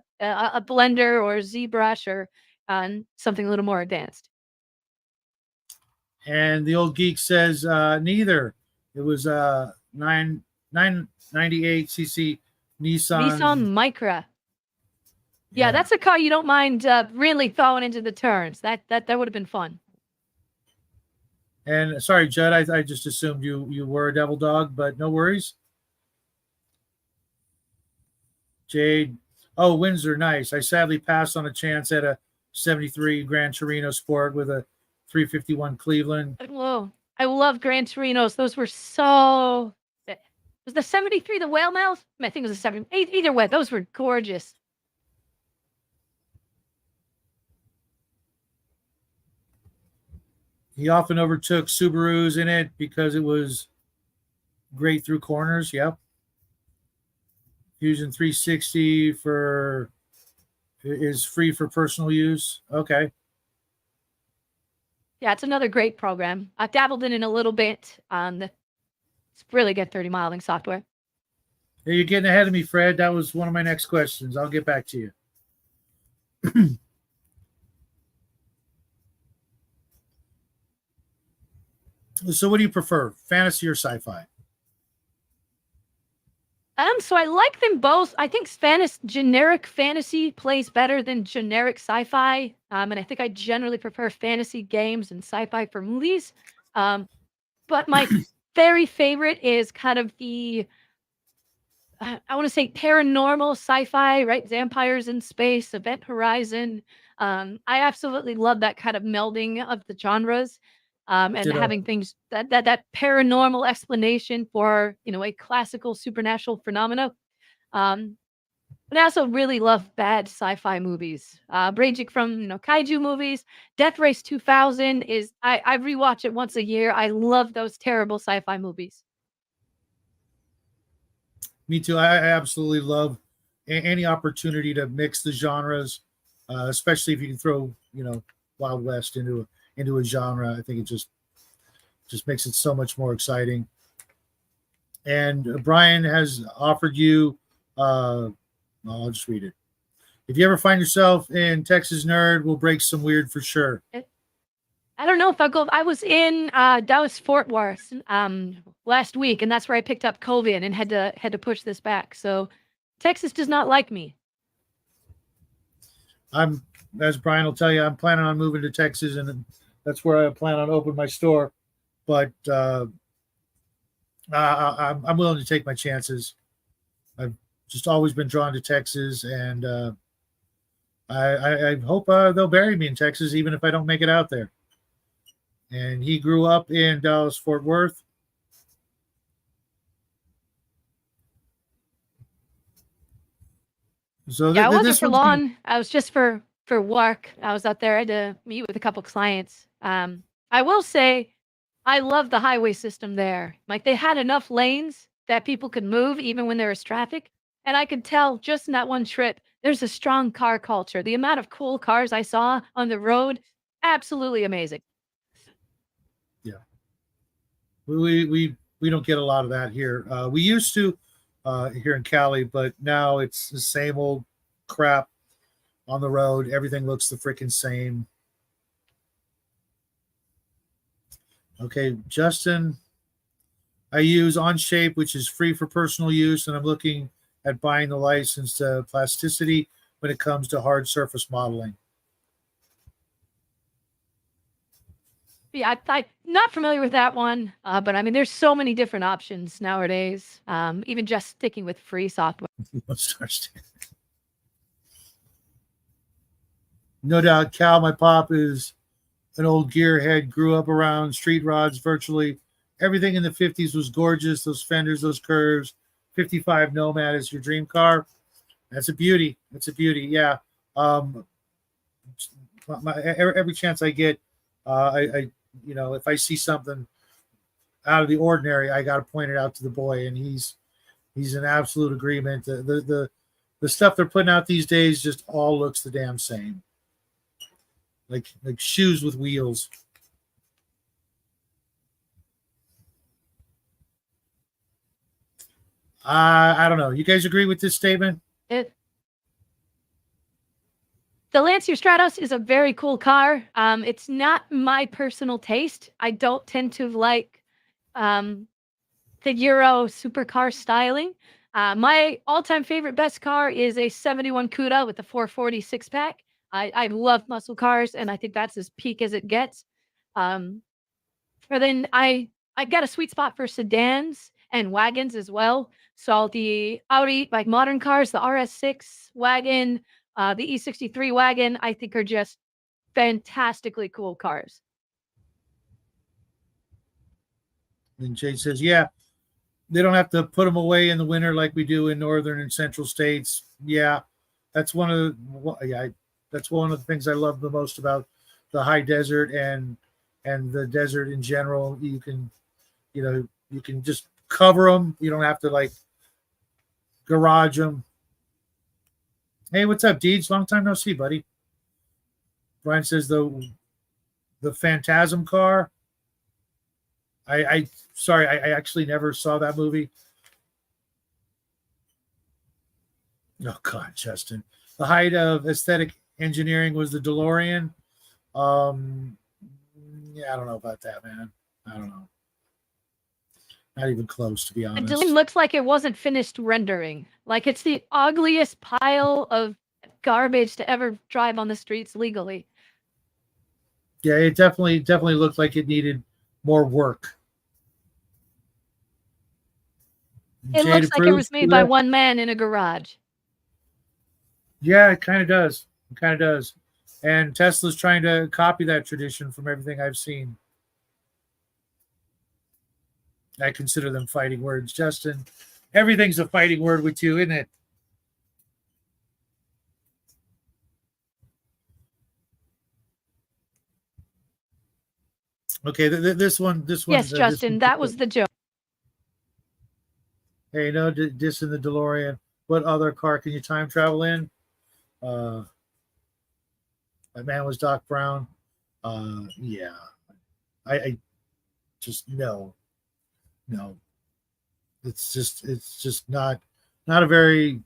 Blender or ZBrush or something a little more advanced. And the old geek says neither. It was 998 cc Nissan Micra. Yeah, that's a car you don't mind really throwing into the turns. That would have been fun. And sorry, Judd, I just assumed you were a devil dog, but no worries. Jade, oh, Windsor, nice. I sadly passed on a chance at a 73 Gran Torino Sport with a 351 Cleveland. Whoa, I love Gran Torinos. Those were so... Was the 73 the whale mouth? I think it was the 70. Either way, those were gorgeous. He often overtook Subarus in it because it was great through corners. Yep. Fusion 360 is free for personal use. Okay. Yeah, it's another great program. I've dabbled in it a little bit. It's really good 3D modeling software. Hey, you're getting ahead of me, Fred. That was one of my next questions. I'll get back to you. So what do you prefer, fantasy or sci-fi? So I like them both. I think generic fantasy plays better than generic sci-fi. And I think I generally prefer fantasy games and sci-fi for movies. But my very favorite is kind of the I want to say paranormal sci-fi, right? Vampires in space, Event Horizon. I absolutely love that kind of melding of the genres. And having things that paranormal explanation for a classical supernatural phenomena. But I also really love bad sci-fi movies, ranging from kaiju movies. Death Race 2000 is I rewatch it once a year. I love those terrible sci-fi movies. Me too. I absolutely love any opportunity to mix the genres, especially if you can throw Wild West into a genre. I think it just makes it so much more exciting. And Brian has offered you, I'll just read it. If you ever find yourself in Texas Nerd, we'll break some weird for sure. I don't know if I'll go. I was in Dallas Fort Worth last week, and that's where I picked up COVID and had to push this back. So Texas does not like me. As Brian will tell you, I'm planning on moving to Texas, and that's where I plan on opening my store. But I'm willing to take my chances. I've just always been drawn to Texas, and I hope they'll bury me in Texas, even if I don't make it out there. And he grew up in Dallas Fort Worth. So I wasn't for long. I was just for work. I was out there. I had to meet with a couple clients. I will say, I love the highway system there. Like, they had enough lanes that people could move even when there was traffic. And I could tell just in that one trip there's a strong car culture. The amount of cool cars I saw on the road, absolutely amazing. Yeah, we don't get a lot of that here. We used to here in Cali, but now it's the same old crap on the road. Everything looks the freaking same. Okay, Justin, I use OnShape, which is free for personal use, and I'm looking at buying the licensed plasticity when it comes to hard surface modeling. Yeah, I'm not familiar with that one, but I mean, there's so many different options nowadays. Even just sticking with free software. No doubt, Cal, my pop is an old gearhead, grew up around street rods virtually. Everything in the 50s was gorgeous. Those fenders, those curves. 55 Nomad is your dream car. That's a beauty. That's a beauty. Yeah. Every chance I get, I if I see something out of the ordinary, I got to point it out to the boy, and he's in absolute agreement. The stuff they're putting out these days just all looks the damn same. Like shoes with wheels. I don't know. You guys agree with this statement? The Lancia Stratos is a very cool car. It's not my personal taste. I don't tend to like the Euro supercar styling. My all-time favorite best car is a 71 Cuda with the 440 six-pack. I love muscle cars, and I think that's as peak as it gets. But then I got a sweet spot for sedans and wagons as well. So the Audi, like modern cars, the RS6 wagon, the E63 wagon, I think are just fantastically cool cars. And Jade says, yeah, they don't have to put them away in the winter like we do in northern and central states. Yeah, that's one of the things I love the most about the high desert and the desert in general. You can just cover them. You don't have to like garage them. Hey, what's up, Deeds? Long time no see, buddy. Brian says the Phantasm car. I actually never saw that movie. Oh God, Justin. The height of aesthetic engineering was the DeLorean. Yeah, I don't know about that, man. I don't know. Not even close, to be honest. The DeLorean looks like it wasn't finished rendering. Like it's the ugliest pile of garbage to ever drive on the streets legally. Yeah, it definitely looked like it needed more work. It looks like it was made by one man in a garage. Yeah, it kind of does. It kind of does. And Tesla's trying to copy that tradition from everything I've seen. I consider them fighting words, Justin. Everything's a fighting word with you, isn't it? Okay, this one. Yes, Justin, that was the joke. Hey, no dissing the DeLorean. What other car can you time travel in? That man was Doc Brown. Yeah, I just no. It's just not a very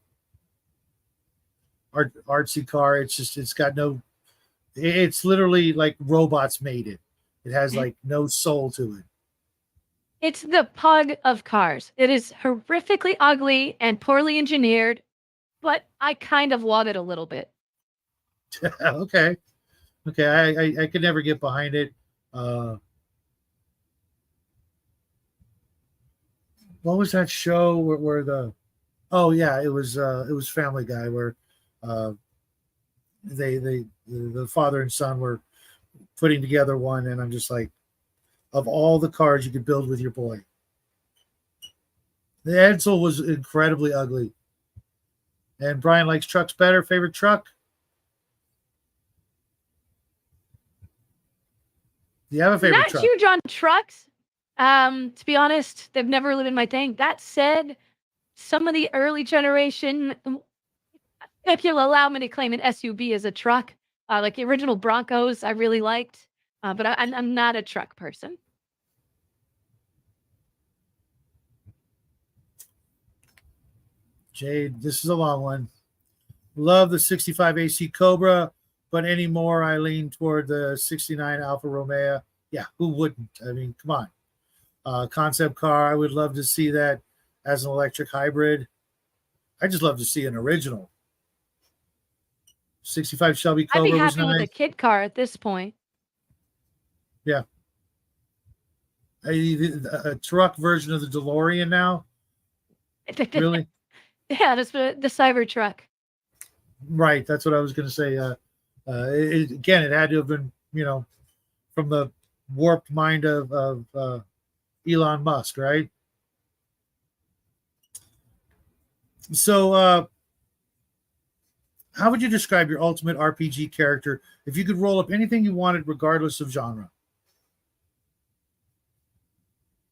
artsy car. It's got no. It's literally like robots made it. It has like no soul to it. It's the pug of cars. It is horrifically ugly and poorly engineered, but I kind of love it a little bit. Okay. I could never get behind it. What was that show where the? Oh yeah, it was Family Guy where the father and son were putting together one, and I'm just like, of all the cars you could build with your boy, the Edsel was incredibly ugly. And Brian likes trucks better. Favorite truck? Do you have a favorite truck? Not huge on trucks. To be honest, they've never really been my thing. That said, some of the early generation, if you'll allow me to claim an SUV as a truck, like the original Broncos, I really liked, but I'm not a truck person. Jade, this is a long one. Love the 65 AC Cobra, but anymore I lean toward the 69 Alfa Romeo. Yeah, who wouldn't? I mean, come on. Concept car, I would love to see that as an electric hybrid. I just love to see an original. 65 Shelby I'd be Cobra was happy with a nice. kid car at this point. Yeah. A truck version of the DeLorean now? Really? Yeah, the Cybertruck. Right. That's what I was going to say. Again, it had to have been, from the warped mind of Elon Musk, right? So, how would you describe your ultimate RPG character if you could roll up anything you wanted, regardless of genre?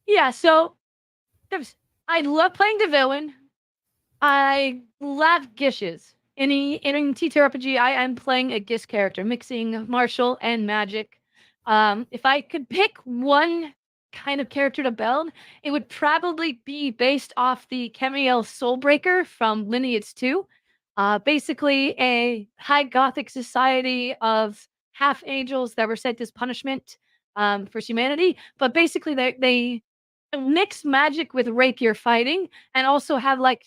Yeah, so I love playing the villain. I love gishes. In TTRPG, I am playing a gish character, mixing martial and magic. If I could pick one kind of character to build, it would probably be based off the Camiel Soulbreaker from Lineage 2. Basically, a high gothic society of half angels that were sent as punishment for humanity. But basically, they mix magic with rapier fighting and also have like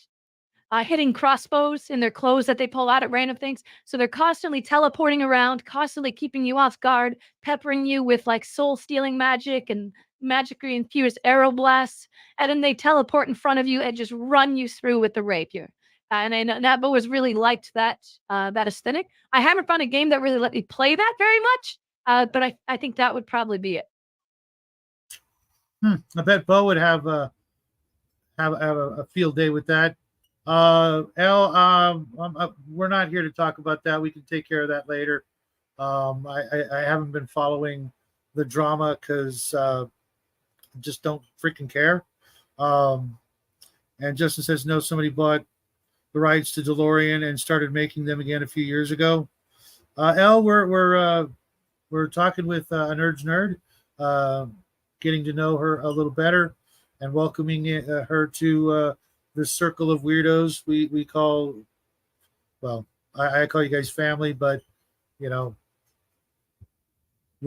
hitting crossbows in their clothes that they pull out at random things. So they're constantly teleporting around, constantly keeping you off guard, peppering you with like soul stealing magic and magically infused arrow blasts. And then they teleport in front of you and just run you through with the rapier. And I've always really liked that aesthetic. I haven't found a game that really let me play that very much, but I think that would probably be it. I bet Bo would have a field day with that. We're not here to talk about that. We can take care of that later. I haven't been following the drama because just don't freaking care. And Justin says no. Somebody bought the rights to DeLorean and started making them again a few years ago. We're talking with ANerdsNerd, getting to know her a little better, and welcoming her to the circle of weirdos we call. Well, I call you guys family, but we'll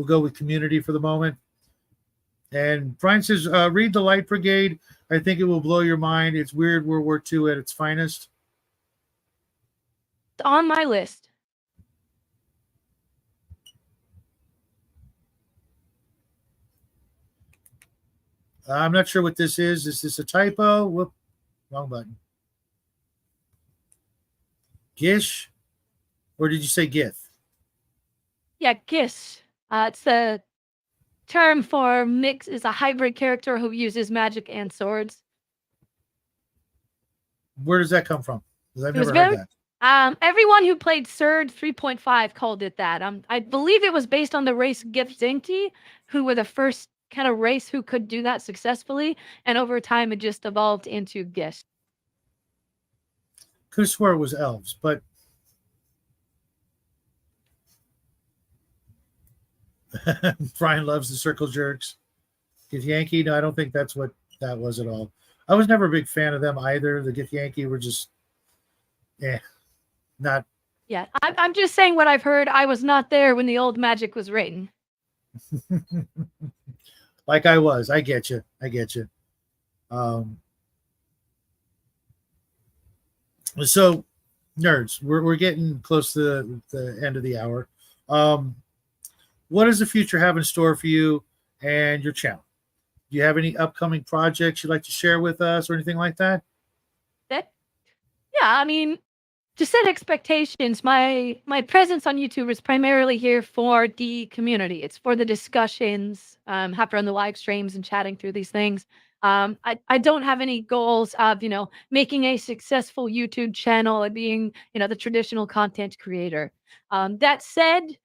go with community for the moment. And Brian says, read The Light Brigade. I think it will blow your mind. It's weird World War II at its finest. It's on my list. I'm not sure what this is. Is this a typo? Whoop, wrong button. Gish? Or did you say Gith? Yeah, Gish. It's a term for mix is a hybrid character who uses magic and swords. Where does that come from? Because I've never heard that. Everyone who played CERD 3.5 called it that. I believe it was based on the race Githzinti, who were the first kind of race who could do that successfully, and over time it just evolved into Gish. Could have swore it was elves, but Brian loves the circle jerks. Githyanki, no, I don't think that's what that was at all. I was never a big fan of them either. The Githyanki were just, not. Yeah, I'm just saying what I've heard. I was not there when the old magic was written. Like I was. I get you. So, nerds, we're getting close to the end of the hour. What does the future have in store for you and your channel? Do you have any upcoming projects you'd like to share with us or anything like that? Yeah, I mean, to set expectations, my presence on YouTube is primarily here for the community. It's for the discussions, happening on the live streams and chatting through these things. I don't have any goals of making a successful YouTube channel and being the traditional content creator. That said,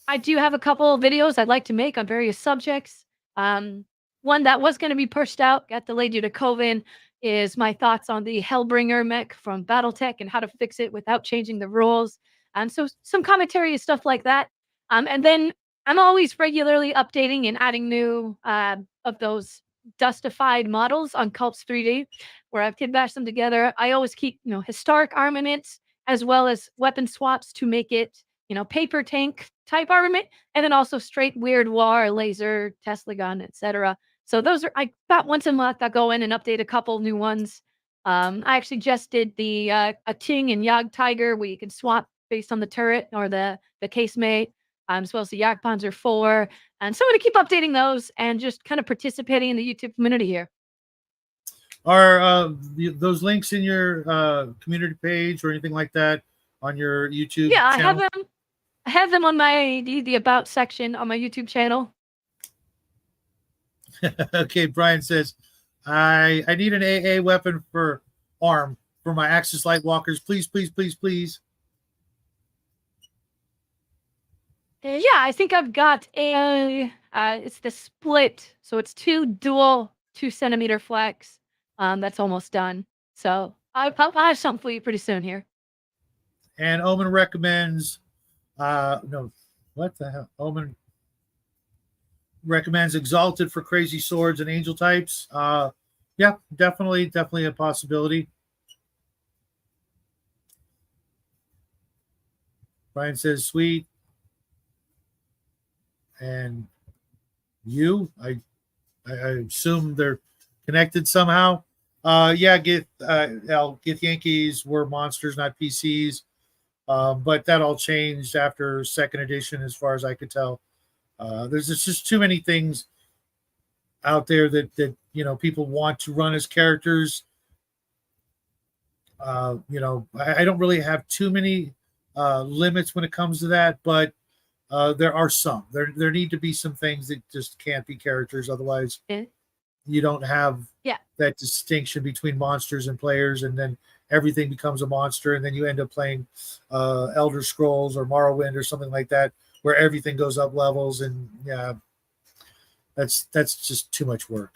I do have a couple of videos I'd like to make on various subjects. One that was going to be pushed out, got delayed due to COVID. is my thoughts on the Hellbringer mech from BattleTech and how to fix it without changing the rules. And so some commentary and stuff like that. And then I'm always regularly updating and adding new of those dustified models on Culps 3D, where I've kit bashed them together. I always keep, historic armaments as well as weapon swaps to make it, paper tank type armament, and then also straight weird war, laser, Tesla gun, etc. So those are about once a month I'll go in and update a couple new ones. I actually just did the a Ting and Yag Tiger where you can swap based on the turret or the casemate, as well as the Yak Panzer 4. And so I'm going to keep updating those and just kind of participating in the YouTube community here. Are those links in your community page or anything like that on your YouTube channel? I have them on my the about section on my YouTube channel. Okay, Brian says, I need an AA weapon for arm for my Axis Lightwalkers. Please, please, please, please. Yeah, I think I've got a it's the split, so it's 2 dual 2 centimeter flex. That's almost done. So I'll have something for you pretty soon here. And Omen recommends no, what the hell? Omen recommends Exalted for crazy swords and angel types. Yeah, definitely a possibility. Brian says, sweet. And you, I assume they're connected somehow. Yeah, Gith Yankees were monsters, not PCs. But that all changed after second edition, as far as I could tell. There's just too many things out there that people want to run as characters. I don't really have too many limits when it comes to that, but there are some. There need to be some things that just can't be characters, otherwise you don't have that distinction between monsters and players, and then everything becomes a monster, and then you end up playing Elder Scrolls or Morrowind or something like that, where everything goes up levels, and yeah, that's just too much work.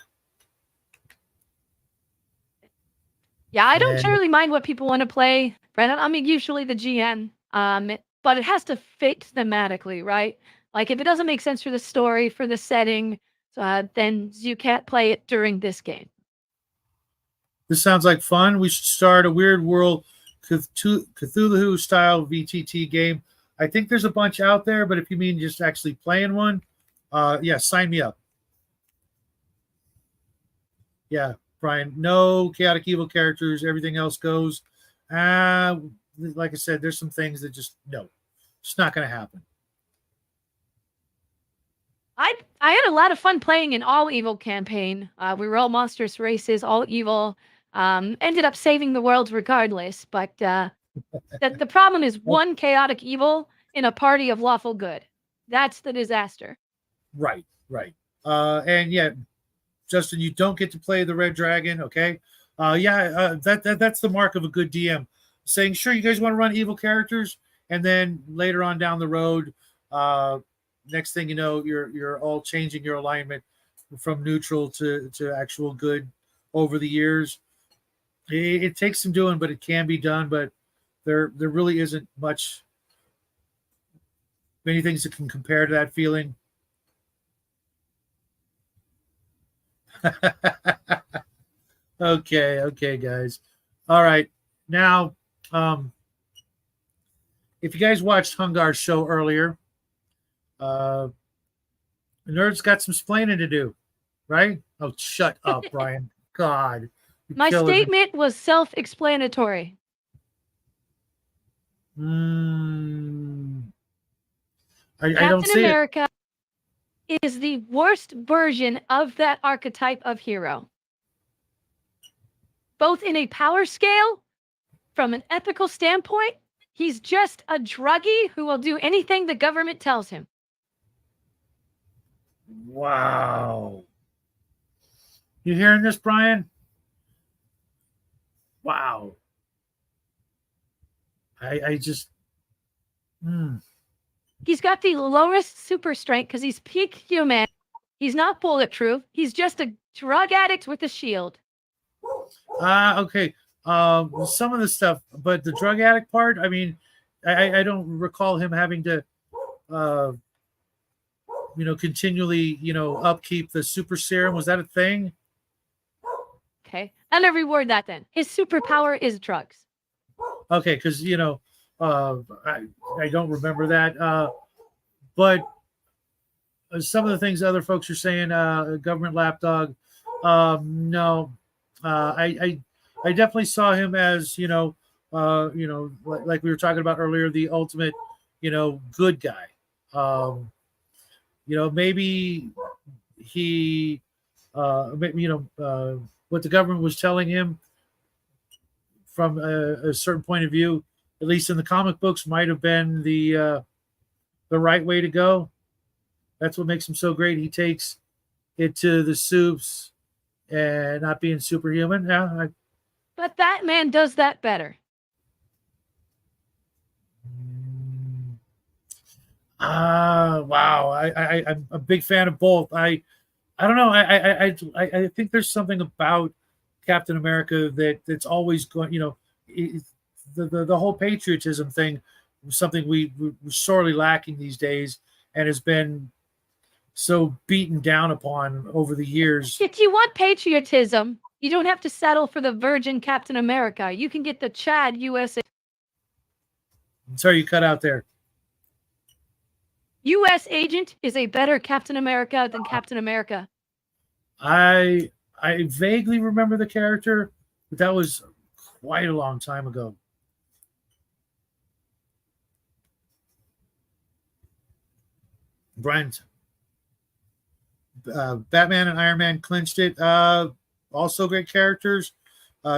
Yeah, I don't generally mind what people want to play, Brandon. I mean, usually the GM, but it has to fit thematically, right? Like, if it doesn't make sense for the story, for the setting, then you can't play it during this game. This sounds like fun. We should start a Weird World Cthulhu-style VTT game. I think there's a bunch out there, but if you mean just actually playing one, yeah, sign me up. Yeah, Brian, no chaotic evil characters. Everything else goes. Like I said, there's some things that just, no, it's not going to happen. I had a lot of fun playing an all evil campaign. We were all monstrous races, all evil. Ended up saving the world regardless, but the problem is one chaotic evil in a party of lawful good. That's the disaster. Right. And yeah, Justin, you don't get to play the Red Dragon, okay? That's the mark of a good DM. Saying, sure, you guys want to run evil characters, and then later on down the road, next thing you know, you're all changing your alignment from neutral to actual good over the years. It takes some doing, but it can be done. But there really isn't many things that can compare to that feeling. Okay, guys. All right, now, if you guys watched Hungar's show earlier, the Nerd's got some splaining to do, right? Oh, shut up, Brian. God. My statement was self-explanatory. I don't Captain see America is the worst version of that archetype of hero. Both in a power scale, from an ethical standpoint, he's just a druggie who will do anything the government tells him. Wow. You hearing this, Brian? Wow. I just... He's got the lowest super strength because he's peak human. He's not bulletproof. He's just a drug addict with a shield. Okay. Some of the stuff, but the drug addict part, I mean, I don't recall him having to, uh, continually, upkeep the super serum. Was that a thing? Okay, and I reword that then. His superpower is drugs. Okay, because I don't remember that. But some of the things other folks are saying, government lapdog. No, I definitely saw him as like we were talking about earlier, the ultimate good guy. Maybe he what the government was telling him from a certain point of view, at least in the comic books, might have been the right way to go. That's what makes him so great. He takes it to the soups and not being superhuman. Yeah. But that man does that better. Wow. I'm a big fan of both. I don't know. I think there's something about Captain America that's always going. The whole patriotism thing was something we're sorely lacking these days, and has been so beaten down upon over the years. If you want patriotism, you don't have to settle for the virgin Captain America. You can get the Chad USA. Sorry, you cut out there. U.S. agent is a better Captain America than Captain America. I vaguely remember the character, but that was quite a long time ago. Brent, Batman and Iron Man clinched it. Also great characters.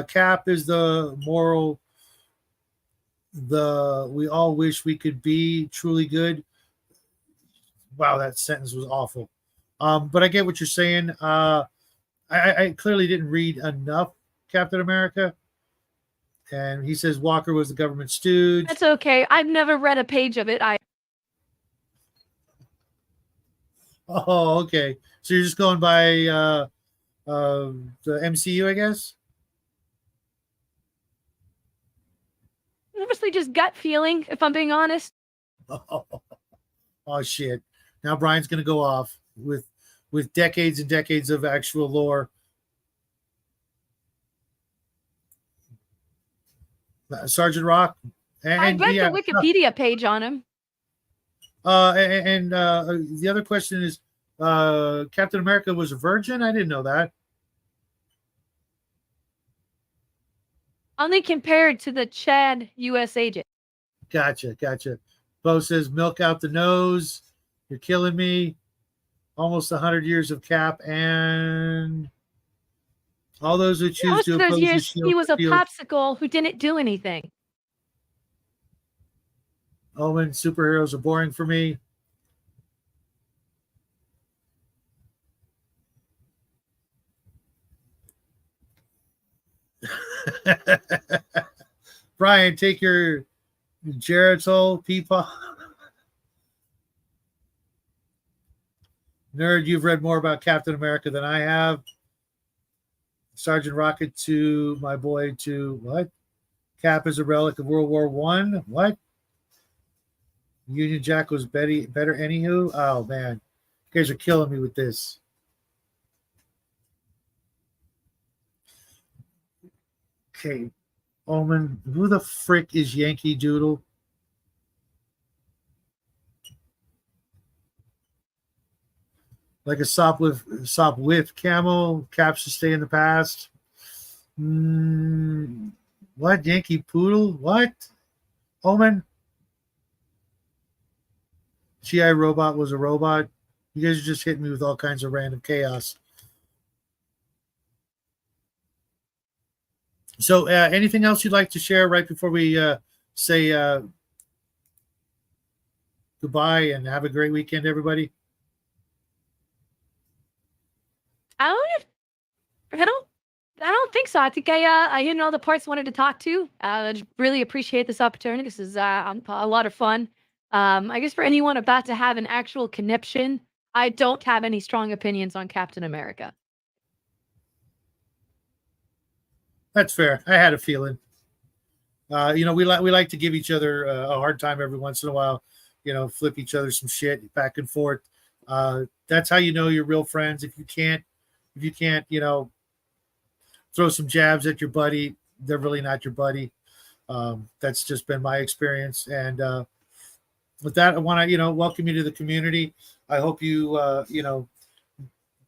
Cap is the moral. We all wish we could be truly good. Wow, that sentence was awful. But I get what you're saying. I clearly didn't read enough Captain America. And he says Walker was the government stooge. That's okay. I've never read a page of it. Oh, okay. So you're just going by the MCU, I guess? Mostly just gut feeling, if I'm being honest. Oh shit. Now Brian's gonna go off with decades and decades of actual lore. Sergeant Rock. I read the Wikipedia page on him. The other question is, Captain America was a virgin? I didn't know that. Only compared to the Chad U.S. agent. Gotcha. Bo says, milk out the nose. You're killing me. Almost 100 years of Cap, and all those who choose to oppose years, he was a popsicle who didn't do anything. Owen, superheroes are boring for me. Brian, take your Geritol, Peepaw. Nerd, you've read more about Captain America than I have. Sergeant Rocket to my boy to what? Cap is a relic of World War One. What? Union Jack was better anywho. Oh man, you guys are killing me with this. Okay, Omen, who the frick is Yankee Doodle? Like a sop with camel, caps to stay in the past. What? Yankee Poodle? What? Omen? GI Robot was a robot. You guys are just hitting me with all kinds of random chaos. So, anything else you'd like to share right before we say goodbye and have a great weekend, everybody? I don't think so. I think I hit all the parts I wanted to talk to. I really appreciate this opportunity. This is a lot of fun. I guess for anyone about to have an actual conniption, I don't have any strong opinions on Captain America. That's fair. I had a feeling. We like to give each other a hard time every once in a while. Flip each other some shit back and forth. That's how you know you're real friends. If you can't, throw some jabs at your buddy, they're really not your buddy. That's just been my experience. And with that, I want to welcome you to the community. I hope you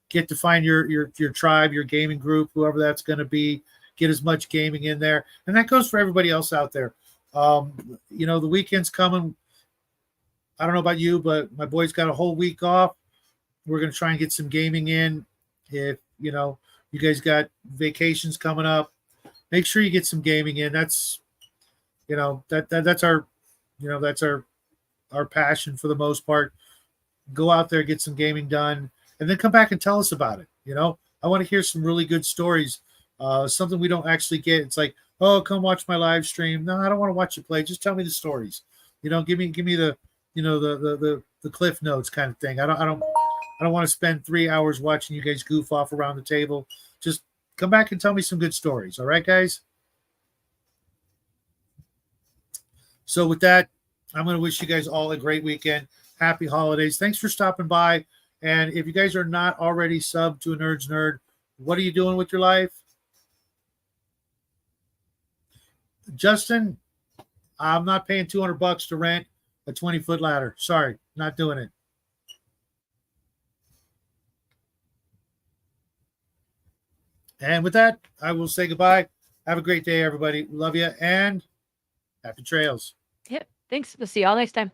get to find your tribe, your gaming group, whoever that's going to be. Get as much gaming in there, and that goes for everybody else out there. The weekend's coming. I don't know about you, but my boy's got a whole week off. We're going to try and get some gaming in. If you guys got vacations coming up, make sure you get some gaming in. That's that's our passion for the most part. Go out there, get some gaming done, and then come back and tell us about it. I want to hear some really good stories. Something we don't actually get. It's like, oh, come watch my live stream. No, I don't want to watch you play. Just tell me the stories. Give me the the cliff notes kind of thing. I don't want to spend 3 hours watching you guys goof off around the table. Just come back and tell me some good stories. All right, guys. So with that, I'm going to wish you guys all a great weekend. Happy holidays. Thanks for stopping by. And if you guys are not already subbed to ANerdsNerd, what are you doing with your life? Justin, I'm not paying $200 to rent a 20-foot ladder. Sorry, not doing it. And with that, I will say goodbye. Have a great day, everybody. Love you, and happy trails. Yep. Thanks. We'll see y'all next time.